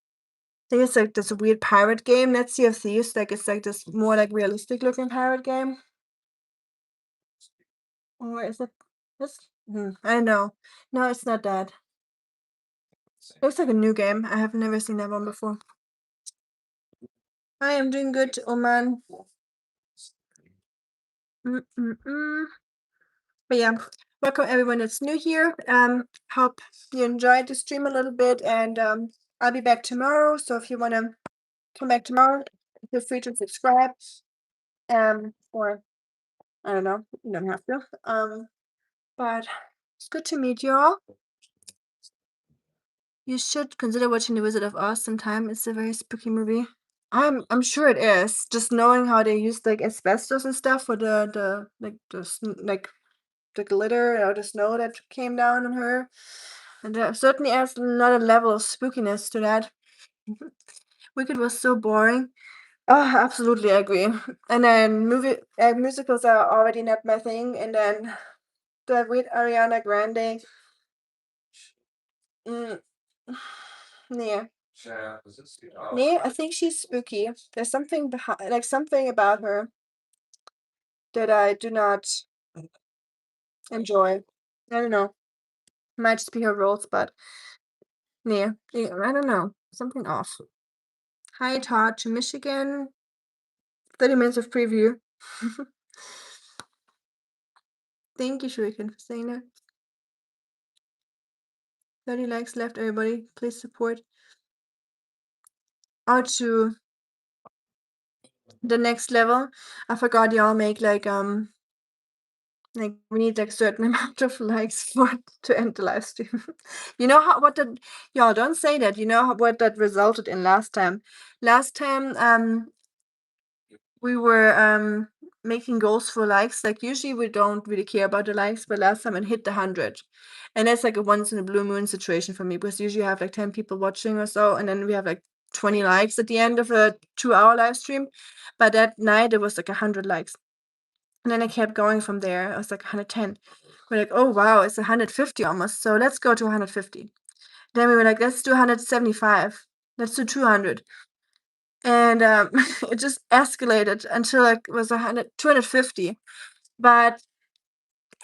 I think it's like this weird pirate game. Let's Sea of Thieves. Like it's like this more like realistic looking pirate game. Or is it this? I don't know. No, it's not that. Looks like a new game. I have never seen that one before. I am doing good, Oman. But yeah, welcome everyone that's new here. Hope you enjoyed the stream a little bit, and I'll be back tomorrow. So if you want to come back tomorrow, feel free to subscribe. Or I don't know, you don't have to. But it's good to meet you all. You should consider watching The Wizard of Oz sometime. It's a very spooky movie. I'm sure it is. Just knowing how they used like asbestos and stuff for the glitter or the snow that came down on her, and there certainly adds another level of spookiness to that. Wicked was so boring. Oh, absolutely agree. And then musicals are already not my thing. And then the with Ariana Grande. Mm, yeah. Nee, I think she's spooky. There's something behind, like something about her. that I do not enjoy. I don't know. Might just be her roles, but yeah, I don't know. Something off. Hi, Todd to Michigan. 30 minutes of preview. Thank you, Shuriken, for saying that. 30 likes left, everybody. Please support. Or to the next level. I forgot y'all make like we need like certain amount of likes for to end the live stream. You know what that y'all don't say that. You know what that resulted in last time. Last time we were making goals for likes. Like usually we don't really care about the likes, but last time it hit the 100. And that's like a once in a blue moon situation for me, because usually you have like 10 people watching or so, and then we have like 20 likes at the end of a 2-hour live stream. But that night it was like 100 likes. And then I kept going from there. I was like 110. We're like, oh wow, it's 150 almost. So let's go to 150. Then we were like, let's do 175. Let's do 200. And it just escalated until like it was 250. But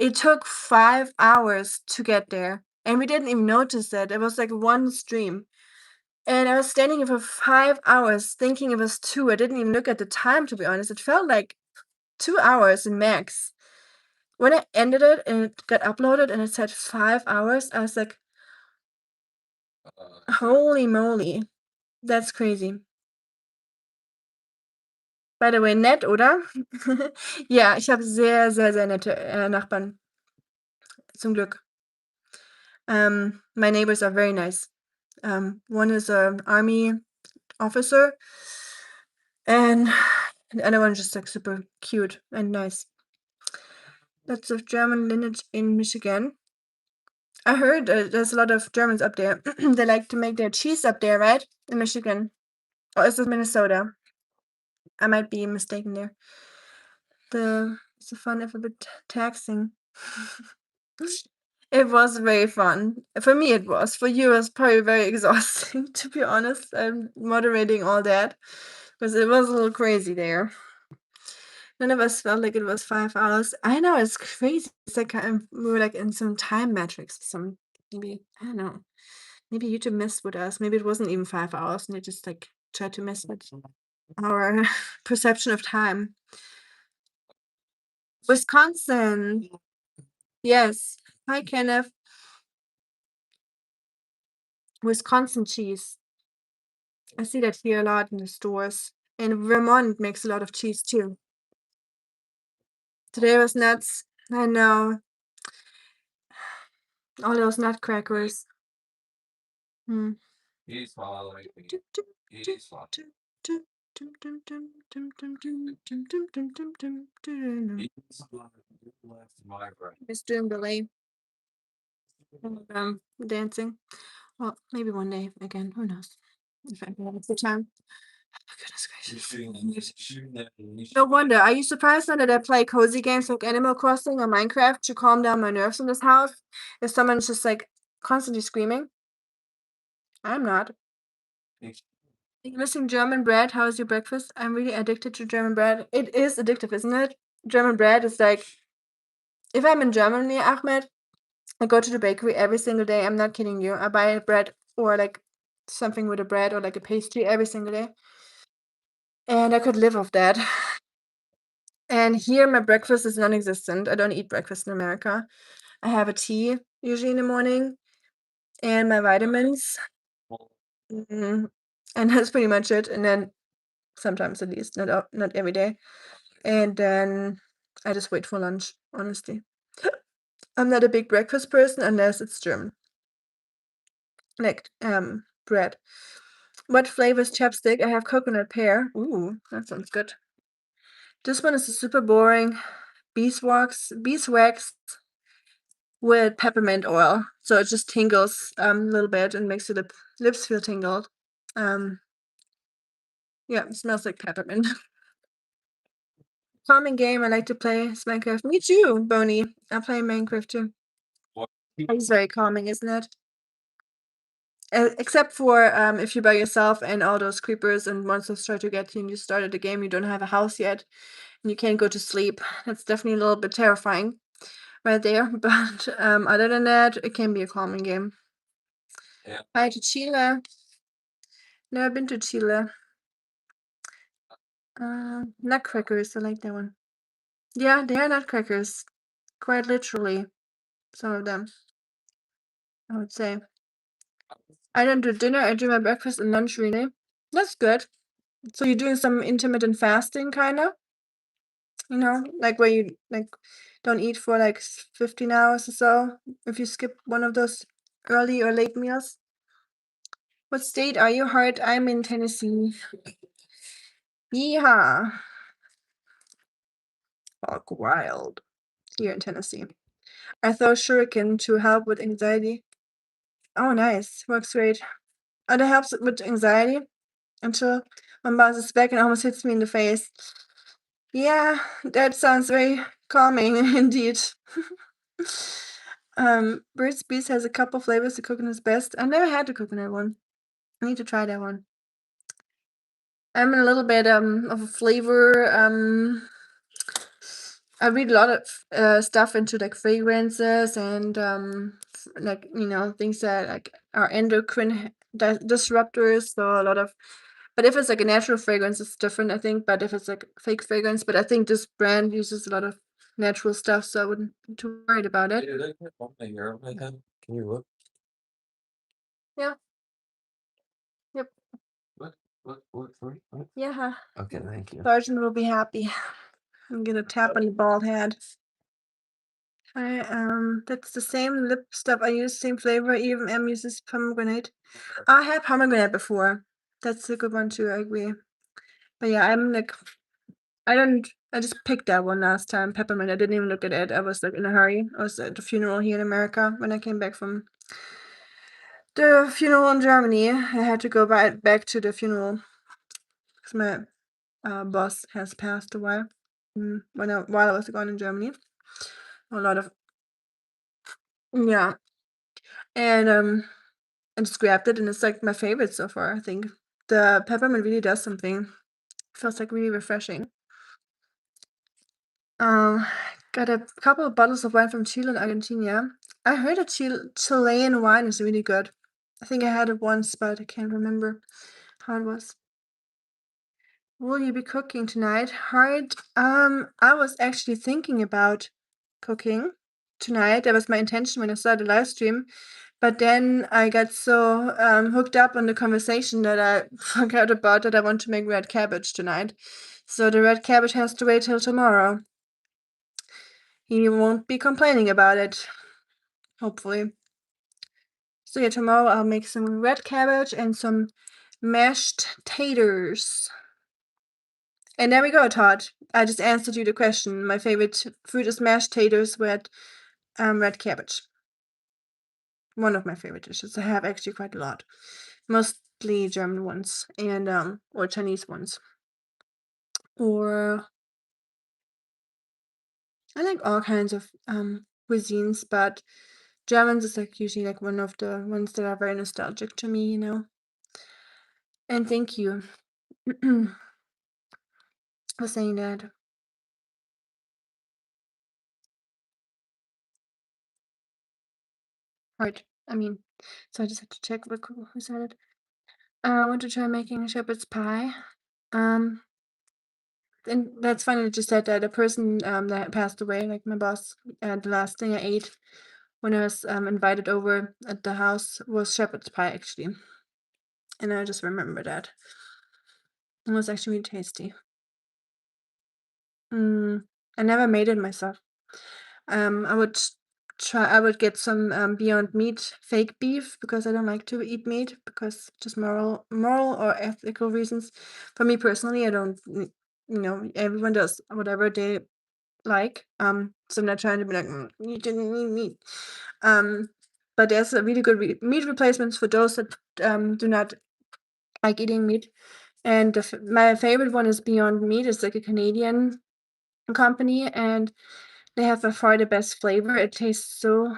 it took 5 hours to get there. And we didn't even notice it. It was like one stream. And I was standing here for 5 hours thinking it was 2. I didn't even look at the time, to be honest. It felt like 2 hours max. When I ended it and it got uploaded and it said 5 hours, I was like, holy moly, that's crazy. By the way, nett, oder? Ja, ich habe sehr, sehr, sehr nette Nachbarn. Zum Glück. My neighbors are very nice. One is an army officer, and the other one just like super cute and nice. Lots of German lineage in Michigan. I heard there's a lot of Germans up there. They like to make their cheese up there, right? In Michigan. Or is it Minnesota? I might be mistaken there. It's a fun if a bit taxing. It was very fun. For me it was. For you it was probably very exhausting, to be honest. I'm moderating all that, because it was a little crazy there. None of us felt like it was 5 hours. I know, it's crazy. It's like we were like in some time matrix. Maybe, I don't know. Maybe YouTube messed with us. Maybe it wasn't even 5 hours and they just like tried to mess with our perception of time. Wisconsin. Yes. Hi, Kenneth. Wisconsin cheese. I see that here a lot in the stores. And Vermont makes a lot of cheese too. Today was nuts. I know. All those nutcrackers. He's following me. He's following. Left my right. It's doing ballet. Dancing. Well, maybe one day again. Who knows? If I have the time. Oh, goodness gracious. No wonder. Are you surprised now that I play cozy games like Animal Crossing or Minecraft to calm down my nerves in this house? If someone's just like constantly screaming? I'm not. You're missing German bread. How is your breakfast? I'm really addicted to German bread. It is addictive, isn't it? German bread is like, if I'm in Germany, Ahmed, I go to the bakery every single day. I'm not kidding you. I buy bread or like something with a bread or like a pastry every single day. And I could live off that. And here my breakfast is non-existent. I don't eat breakfast in America. I have a tea usually in the morning and my vitamins. And that's pretty much it. And then sometimes at least, not every day. And then I just wait for lunch, honestly. I'm not a big breakfast person unless it's German. Like bread. What flavors chapstick? I have coconut pear. Ooh, that sounds good. This one is super boring. Beeswax with peppermint oil. So it just tingles a little bit and makes your lips feel tingled. Yeah, it smells like peppermint. Calming game I like to play is Minecraft. Me too, Boney. I play Minecraft too. What? It's very calming, isn't it? Except for if you're by yourself and all those creepers and monsters try to get you and you started the game, you don't have a house yet, and you can't go to sleep. That's definitely a little bit terrifying right there. But other than that, it can be a calming game. Yeah. Hi to Chile. Never been to Chile. Nutcrackers, I like that one. Yeah, they are nutcrackers. Quite literally, some of them, I would say. I don't do dinner, I do my breakfast and lunch really. That's good. So you're doing some intermittent fasting, kinda? You know, like where you like don't eat for like 15 hours or so if you skip one of those early or late meals. What state are you, Heart? I'm in Tennessee. Yeehaw. Fuck wild here in Tennessee. I throw shuriken to help with anxiety. Oh, nice. Works great. Oh, that helps with anxiety until one bounces back and almost hits me in the face. Yeah, that sounds very calming indeed. Bird's Beast has a couple flavors. The coconut is best. I've never had the coconut one. I need to try that one. I'm in a little bit of a flavor. I read a lot of stuff into like fragrances and like things that like are endocrine disruptors. So a lot of, but if it's like a natural fragrance, it's different, I think. But if it's like fake fragrance, but I think this brand uses a lot of natural stuff, so I wouldn't be too worried about it. Did I put on my hair like that? Can you look? Yeah. Yep. Look for me. What? Yeah. Okay, thank you. Sergeant will be happy. I'm gonna tap on the bald head. That's the same lip stuff I use, same flavor. Even M uses pomegranate. I had pomegranate before. That's a good one too. I agree. But yeah, I'm like, I just picked that one last time. Peppermint. I didn't even look at it. I was like in a hurry. I was at the funeral here in America when I came back from the funeral in Germany. I had to go back to the funeral because my boss has passed away while I was gone in Germany. A lot of yeah, and I just grabbed it and it's like my favorite so far. I think the peppermint really does something. Feels like really refreshing. Um, got a couple of bottles of wine from Chile and Argentina. I heard a Chilean wine is really good. I think I had it once, but I can't remember how it was. Will you be cooking tonight? Hard. I was actually thinking about cooking tonight. That was my intention when I started the live stream. But then I got so hooked up on the conversation that I forgot about that I want to make red cabbage tonight. So the red cabbage has to wait till tomorrow. He won't be complaining about it, hopefully. So yeah, tomorrow I'll make some red cabbage and some mashed taters. And there we go, Todd. I just answered you the question. My favorite food is mashed taters with red cabbage. One of my favorite dishes. I have actually quite a lot. Mostly German ones and or Chinese ones. Or I like all kinds of cuisines, but Germans is like usually like one of the ones that are very nostalgic to me, And thank you for saying that. Right. I mean, so I just had to check who said it. I want to try making a shepherd's pie. Um, and that's funny that you said that. The person that passed away, like my boss, the last thing I ate when I was invited over at the house was shepherd's pie, actually. And I just remember that. It was actually really tasty. I never made it myself. I would get some Beyond Meat fake beef because I don't like to eat meat because just moral or ethical reasons. For me personally, I don't, everyone does whatever they like. So I'm not trying to be like, you didn't eat meat. But there's a really good meat replacements for those that do not like eating meat. And my favorite one is Beyond Meat. It's like a Canadian company, and they have by far the best flavor. It tastes so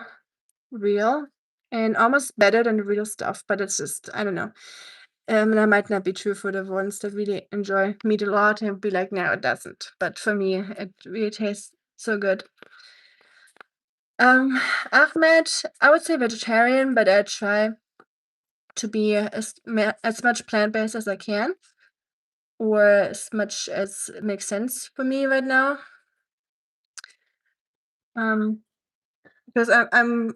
real. and almost better than the real stuff, but it's just I don't know. That might not be true for the ones that really enjoy meat a lot and be like, "No, it doesn't." But for me, it really tastes so good. Ahmed, I would say vegetarian, but I try to be as much plant-based as I can, or as much as it makes sense for me right now. Because I'm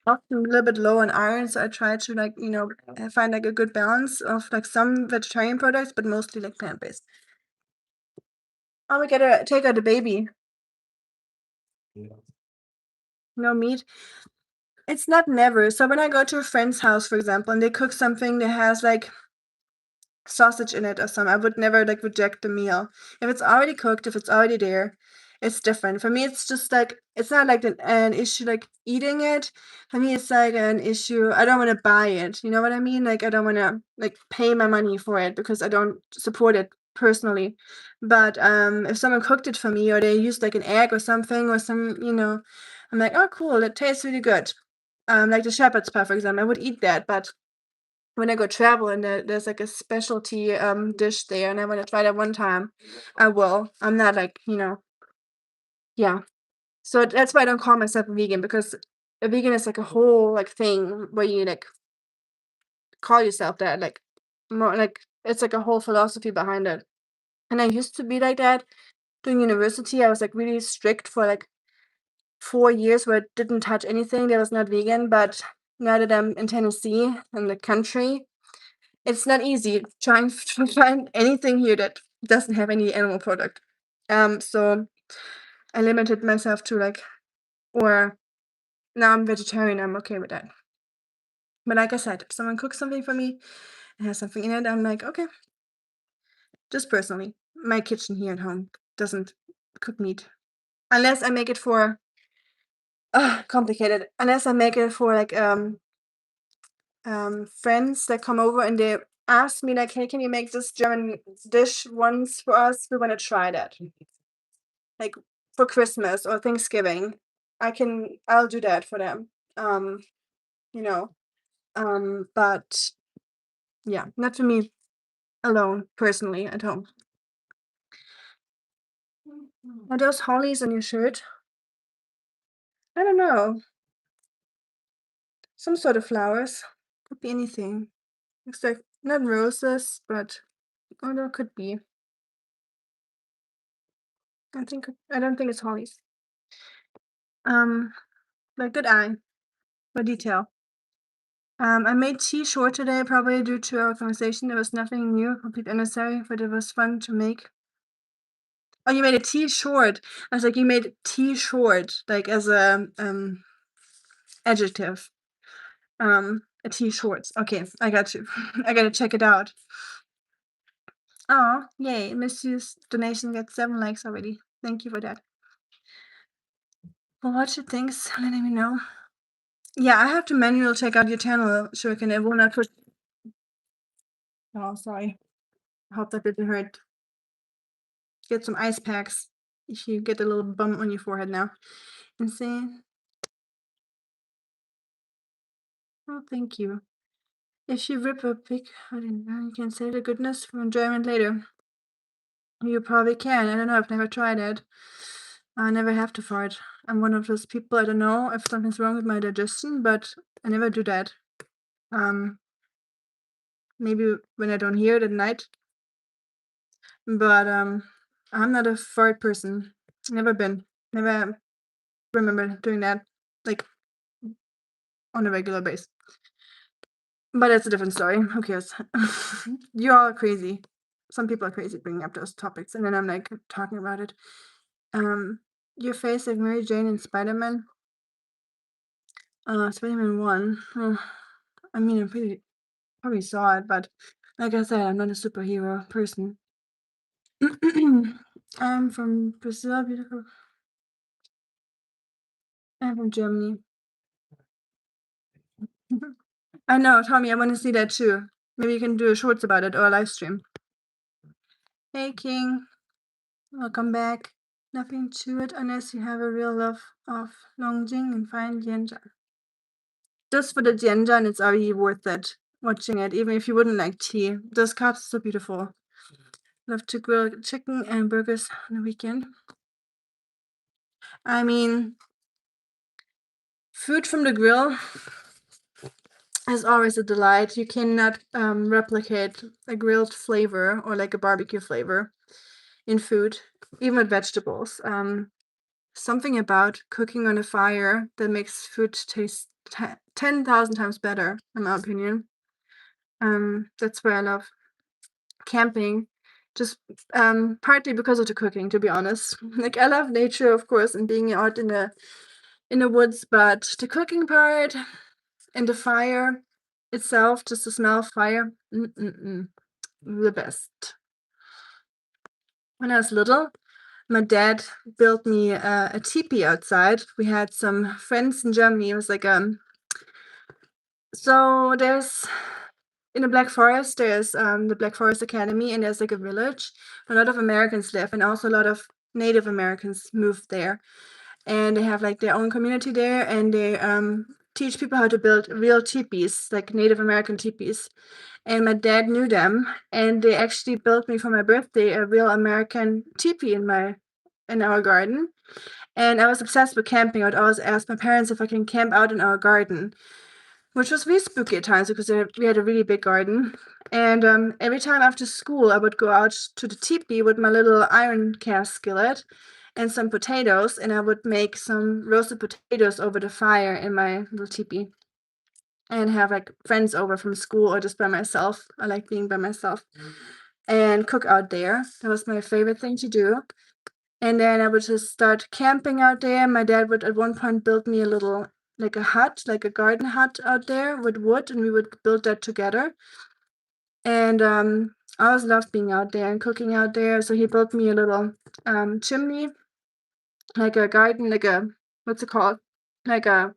often a little bit low on iron, so I try to like, find like a good balance of like some vegetarian products, but mostly like plant-based. Oh, we gotta take out the baby. Yeah. No meat. It's not never. So when I go to a friend's house, for example, and they cook something that has like sausage in it or something, I would never like reject the meal. If it's already cooked, if it's already there, it's different. For me, it's just like it's not like an issue like eating it. For me, it's like an issue. I don't want to buy it. You know what I mean? Like I don't want to like pay my money for it because I don't support it personally. But if someone cooked it for me or they used like an egg or something or some, I'm like, oh cool, it tastes really good. Like the shepherd's pie, for example, I would eat that, but when I go travel and there's like a specialty dish there and I want to try that one time, I will. I'm not like, yeah. So that's why I don't call myself a vegan because a vegan is like a whole like thing where you like call yourself that, like more like it's like a whole philosophy behind it. And I used to be like that during university. I was like really strict for like 4 years where I didn't touch anything that was not vegan. But now that I'm in Tennessee in the country, it's not easy trying to find anything here that doesn't have any animal product. So I limited myself to like, or now I'm vegetarian. I'm okay with that. But like I said, if someone cooks something for me and has something in it, I'm like, okay. Just personally, my kitchen here at home doesn't cook meat unless I make it for complicated. Unless I make it for like friends that come over and they ask me like, "Hey, can you make this German dish once for us? We want to try that." Like for Christmas or Thanksgiving. I'll do that for them. Um, you know. But yeah, not for me alone personally at home. Are those hollies on your shirt? I don't know. Some sort of flowers. Could be anything. Looks like not roses, but oh no, could be. I don't think it's hollies. Um, but good eye for detail. I made tea short today, probably due to our conversation. There was nothing new, complete unnecessary, but it was fun to make. Oh, you made a tea short. I was like, you made tea short, like as a adjective. A tea shorts. Okay, I got you. I gotta check it out. Oh, yay! Missy's donation got 7 likes already. Thank you for that. Well, what you thinks? Letting me know. Yeah, I have to manually check out your channel, Shuriken. It will not push. Oh, sorry. I hope that didn't hurt. Get some ice packs if you get a little bump on your forehead now. Insane. Oh, thank you. If you rip a pic, I didn't know you can say the goodness from enjoyment later. You probably can. I don't know. I've never tried it. I never have to fart. I'm one of those people. I don't know if something's wrong with my digestion, but I never do that. Maybe when I don't hear it at night. But I'm not a fart person. Never been. Never remember doing that like on a regular basis. But that's a different story. Who cares? You all are crazy. Some people are crazy bringing up those topics, and then I'm like talking about it. Your face like Mary Jane in Spider-Man. Spider-Man 1. I mean, I probably saw it, but like I said, I'm not a superhero person. I'm from Brazil, beautiful. I'm from Germany. I know, Tommy, I want to see that too. Maybe you can do a shorts about it or a live stream. Hey, King. Welcome back. Nothing to it unless you have a real love of Longjing and find Yanjia. just for the ginger, and it's already worth it watching it, even if you wouldn't like tea. Those cups are so beautiful. Love to grill chicken and burgers on the weekend. I mean, food from the grill is always a delight. You cannot replicate a grilled flavor or like a barbecue flavor in food, even with vegetables. Something about cooking on a fire that makes food taste 10,000 times better, in my opinion. That's why I love camping, just partly because of the cooking, to be honest. Like I love nature, of course, and being out in the woods, but the cooking part and the fire itself, just the smell of fire, the best. When I was little, my dad built me a teepee outside. We had some friends in Germany. It was like so there's in the Black Forest, there's the Black Forest Academy, and there's like a village. A lot of Americans live, and also a lot of Native Americans moved there. And they have like their own community there, and they teach people how to build real teepees, like Native American teepees. And my dad knew them, and they actually built me for my birthday a real American teepee in our garden. And I was obsessed with camping. I would always ask my parents if I can camp out in our garden, which was really spooky at times because we had a really big garden. And every time after school, I would go out to the teepee with my little iron cast skillet and some potatoes, and I would make some roasted potatoes over the fire in my little teepee and have like friends over from school or just by myself. I like being by myself and cook out there. That was my favorite thing to do. And then I would just start camping out there. My dad would at one point build me a little, like a hut, like a garden hut out there with wood, and we would build that together. And I always loved being out there and cooking out there. So he built me a little chimney, like a garden, like a what's it called? Like a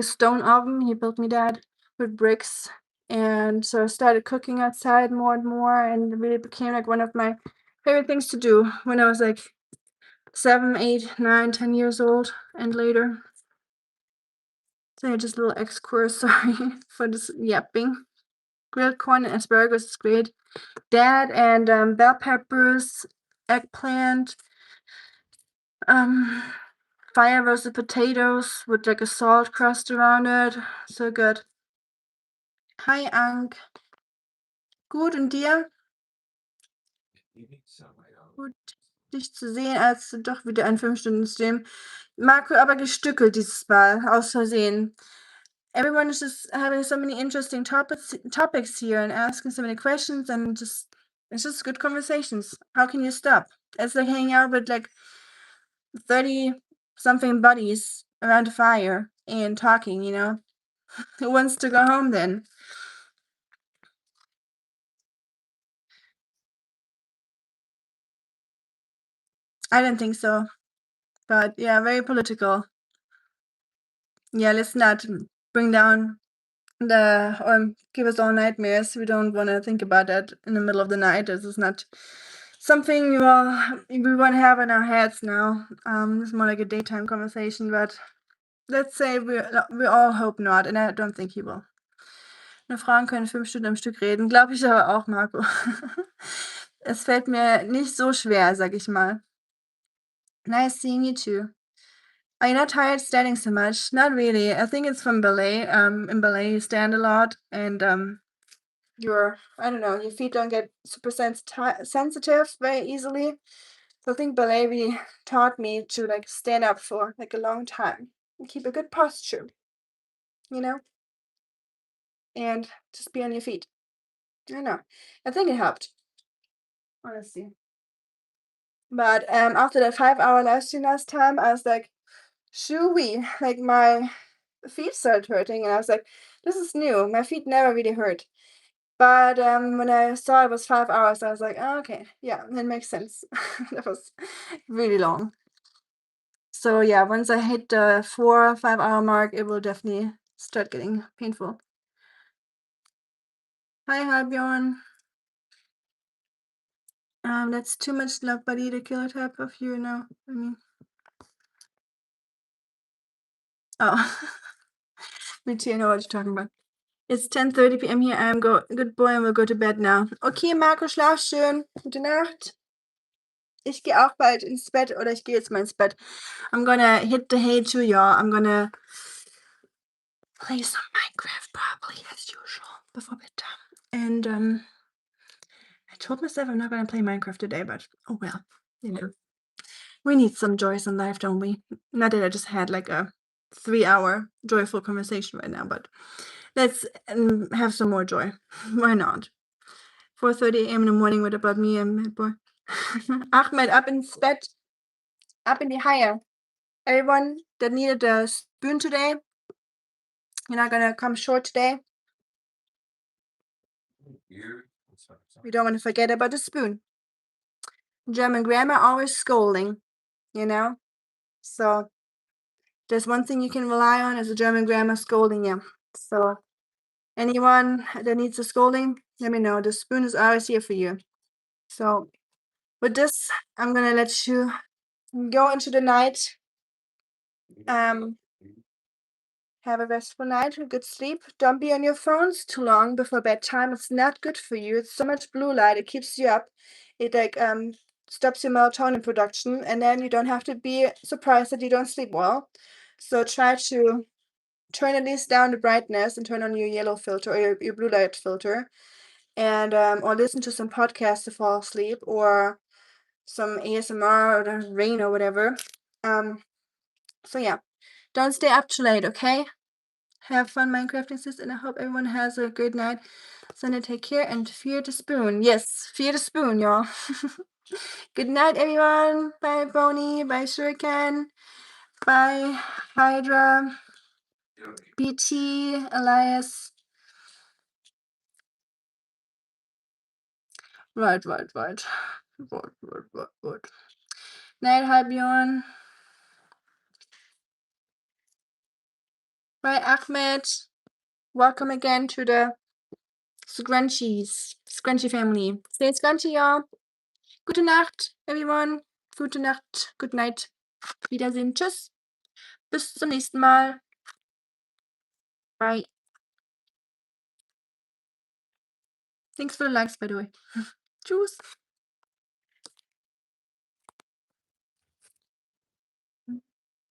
stone oven. He built me that with bricks. And so I started cooking outside more and more, and it really became like one of my favorite things to do when I was like 7, 8, 9, 10 years old and later. So yeah, just a little excursus, sorry for this yapping. Grilled corn and asparagus is great. That and bell peppers, eggplant, um, fire roasted potatoes with like a salt crust around it. So good. Hi, Ank. Gut, und dir? Gut, dich zu sehen, als doch wieder ein 5-Stunden-Stream. Marco, aber gestückelt dieses Mal, aus Versehen. Everyone is just having so many interesting topics here and asking so many questions, and just it's just good conversations. How can you stop? It's like hanging out with like 30 something buddies around a fire and talking, you know? Who wants to go home then? I don't think so. But yeah, very political. Yeah, let's not bring down or give us all nightmares. We don't want to think about that in the middle of the night. This is not something we want to have in our heads now. It's more like a daytime conversation, but let's say we all hope not, and I don't think he will. Nur Frauen können 5 Stunden am Stück reden, glaube ich aber auch, Marco. Es fällt mir nicht so schwer, sag ich mal. Nice seeing you too. Are you not tired standing so much? Not really. I think it's from ballet. In ballet, you stand a lot, and I don't know, your feet don't get super sensitive very easily. So I think ballet really taught me to like stand up for like a long time and keep a good posture, you know, and just be on your feet. I don't know. I think it helped, honestly. But after the 5-hour live stream last time, I was like, shoo-wee, like my feet started hurting, and I was like, this is new. My feet never really hurt. But when I saw it was 5 hours, I was like, oh, okay, yeah, that makes sense. That was really long. So yeah, once I hit the 4 or 5 hour mark, it will definitely start getting painful. Hi, Bjorn. That's too much love, buddy. The killer type of you now. I mean, oh, Me too, I know what you're talking about. It's 10:30 p.m. here. I'm good boy and we'll go to bed now. Okay, Marco, schlaf schön. Gute Nacht. Ich gehe auch bald ins Bett oder ich gehe jetzt mal ins Bett. I'm gonna hit the hay too, y'all. I'm gonna play some Minecraft probably as usual before bedtime. And I told myself I'm not gonna play Minecraft today, but oh well, you know. We need some joys in life, don't we? Not that I just had like a 3-hour joyful conversation right now, but let's have some more joy. Why not? 4:30 a.m. in the morning with about me and my boy. Ahmed, up ins Bett. Up in die Haie. Everyone that needed a spoon today, you're not gonna come short today. We don't want to forget about the spoon. German grammar always scolding, you know? So there's one thing you can rely on is a German grammar scolding you. So anyone that needs a scolding, let me know. The spoon is always here for you. So with this, I'm gonna let you go into the night. Have a restful night, a good sleep. Don't be on your phones too long before bedtime. It's not good for you. It's so much blue light. It keeps you up. It stops your melatonin production, and then you don't have to be surprised that you don't sleep well. So try to turn at least down the brightness and turn on your yellow filter or your blue light filter, and or listen to some podcasts to fall asleep or some ASMR or the rain or whatever. So yeah, don't stay up too late, okay? Have fun Minecrafting, sis, and I hope everyone has a good night. Sunday, take care and fear the spoon. Yes, fear the spoon, y'all. Good night, everyone. Bye, Bonnie. Bye, Shuriken. Bye, Hydra. BT, Elias. Right. Night, Halbjorn. Bye, Ahmed. Welcome again to the Scrunchy family. Stay scrunchy, y'all. Gute Nacht, everyone. Gute Nacht. Good night. Wiedersehen. Tschüss. Bis zum nächsten Mal. Bye. Thanks for the likes, by the way. Tschüss.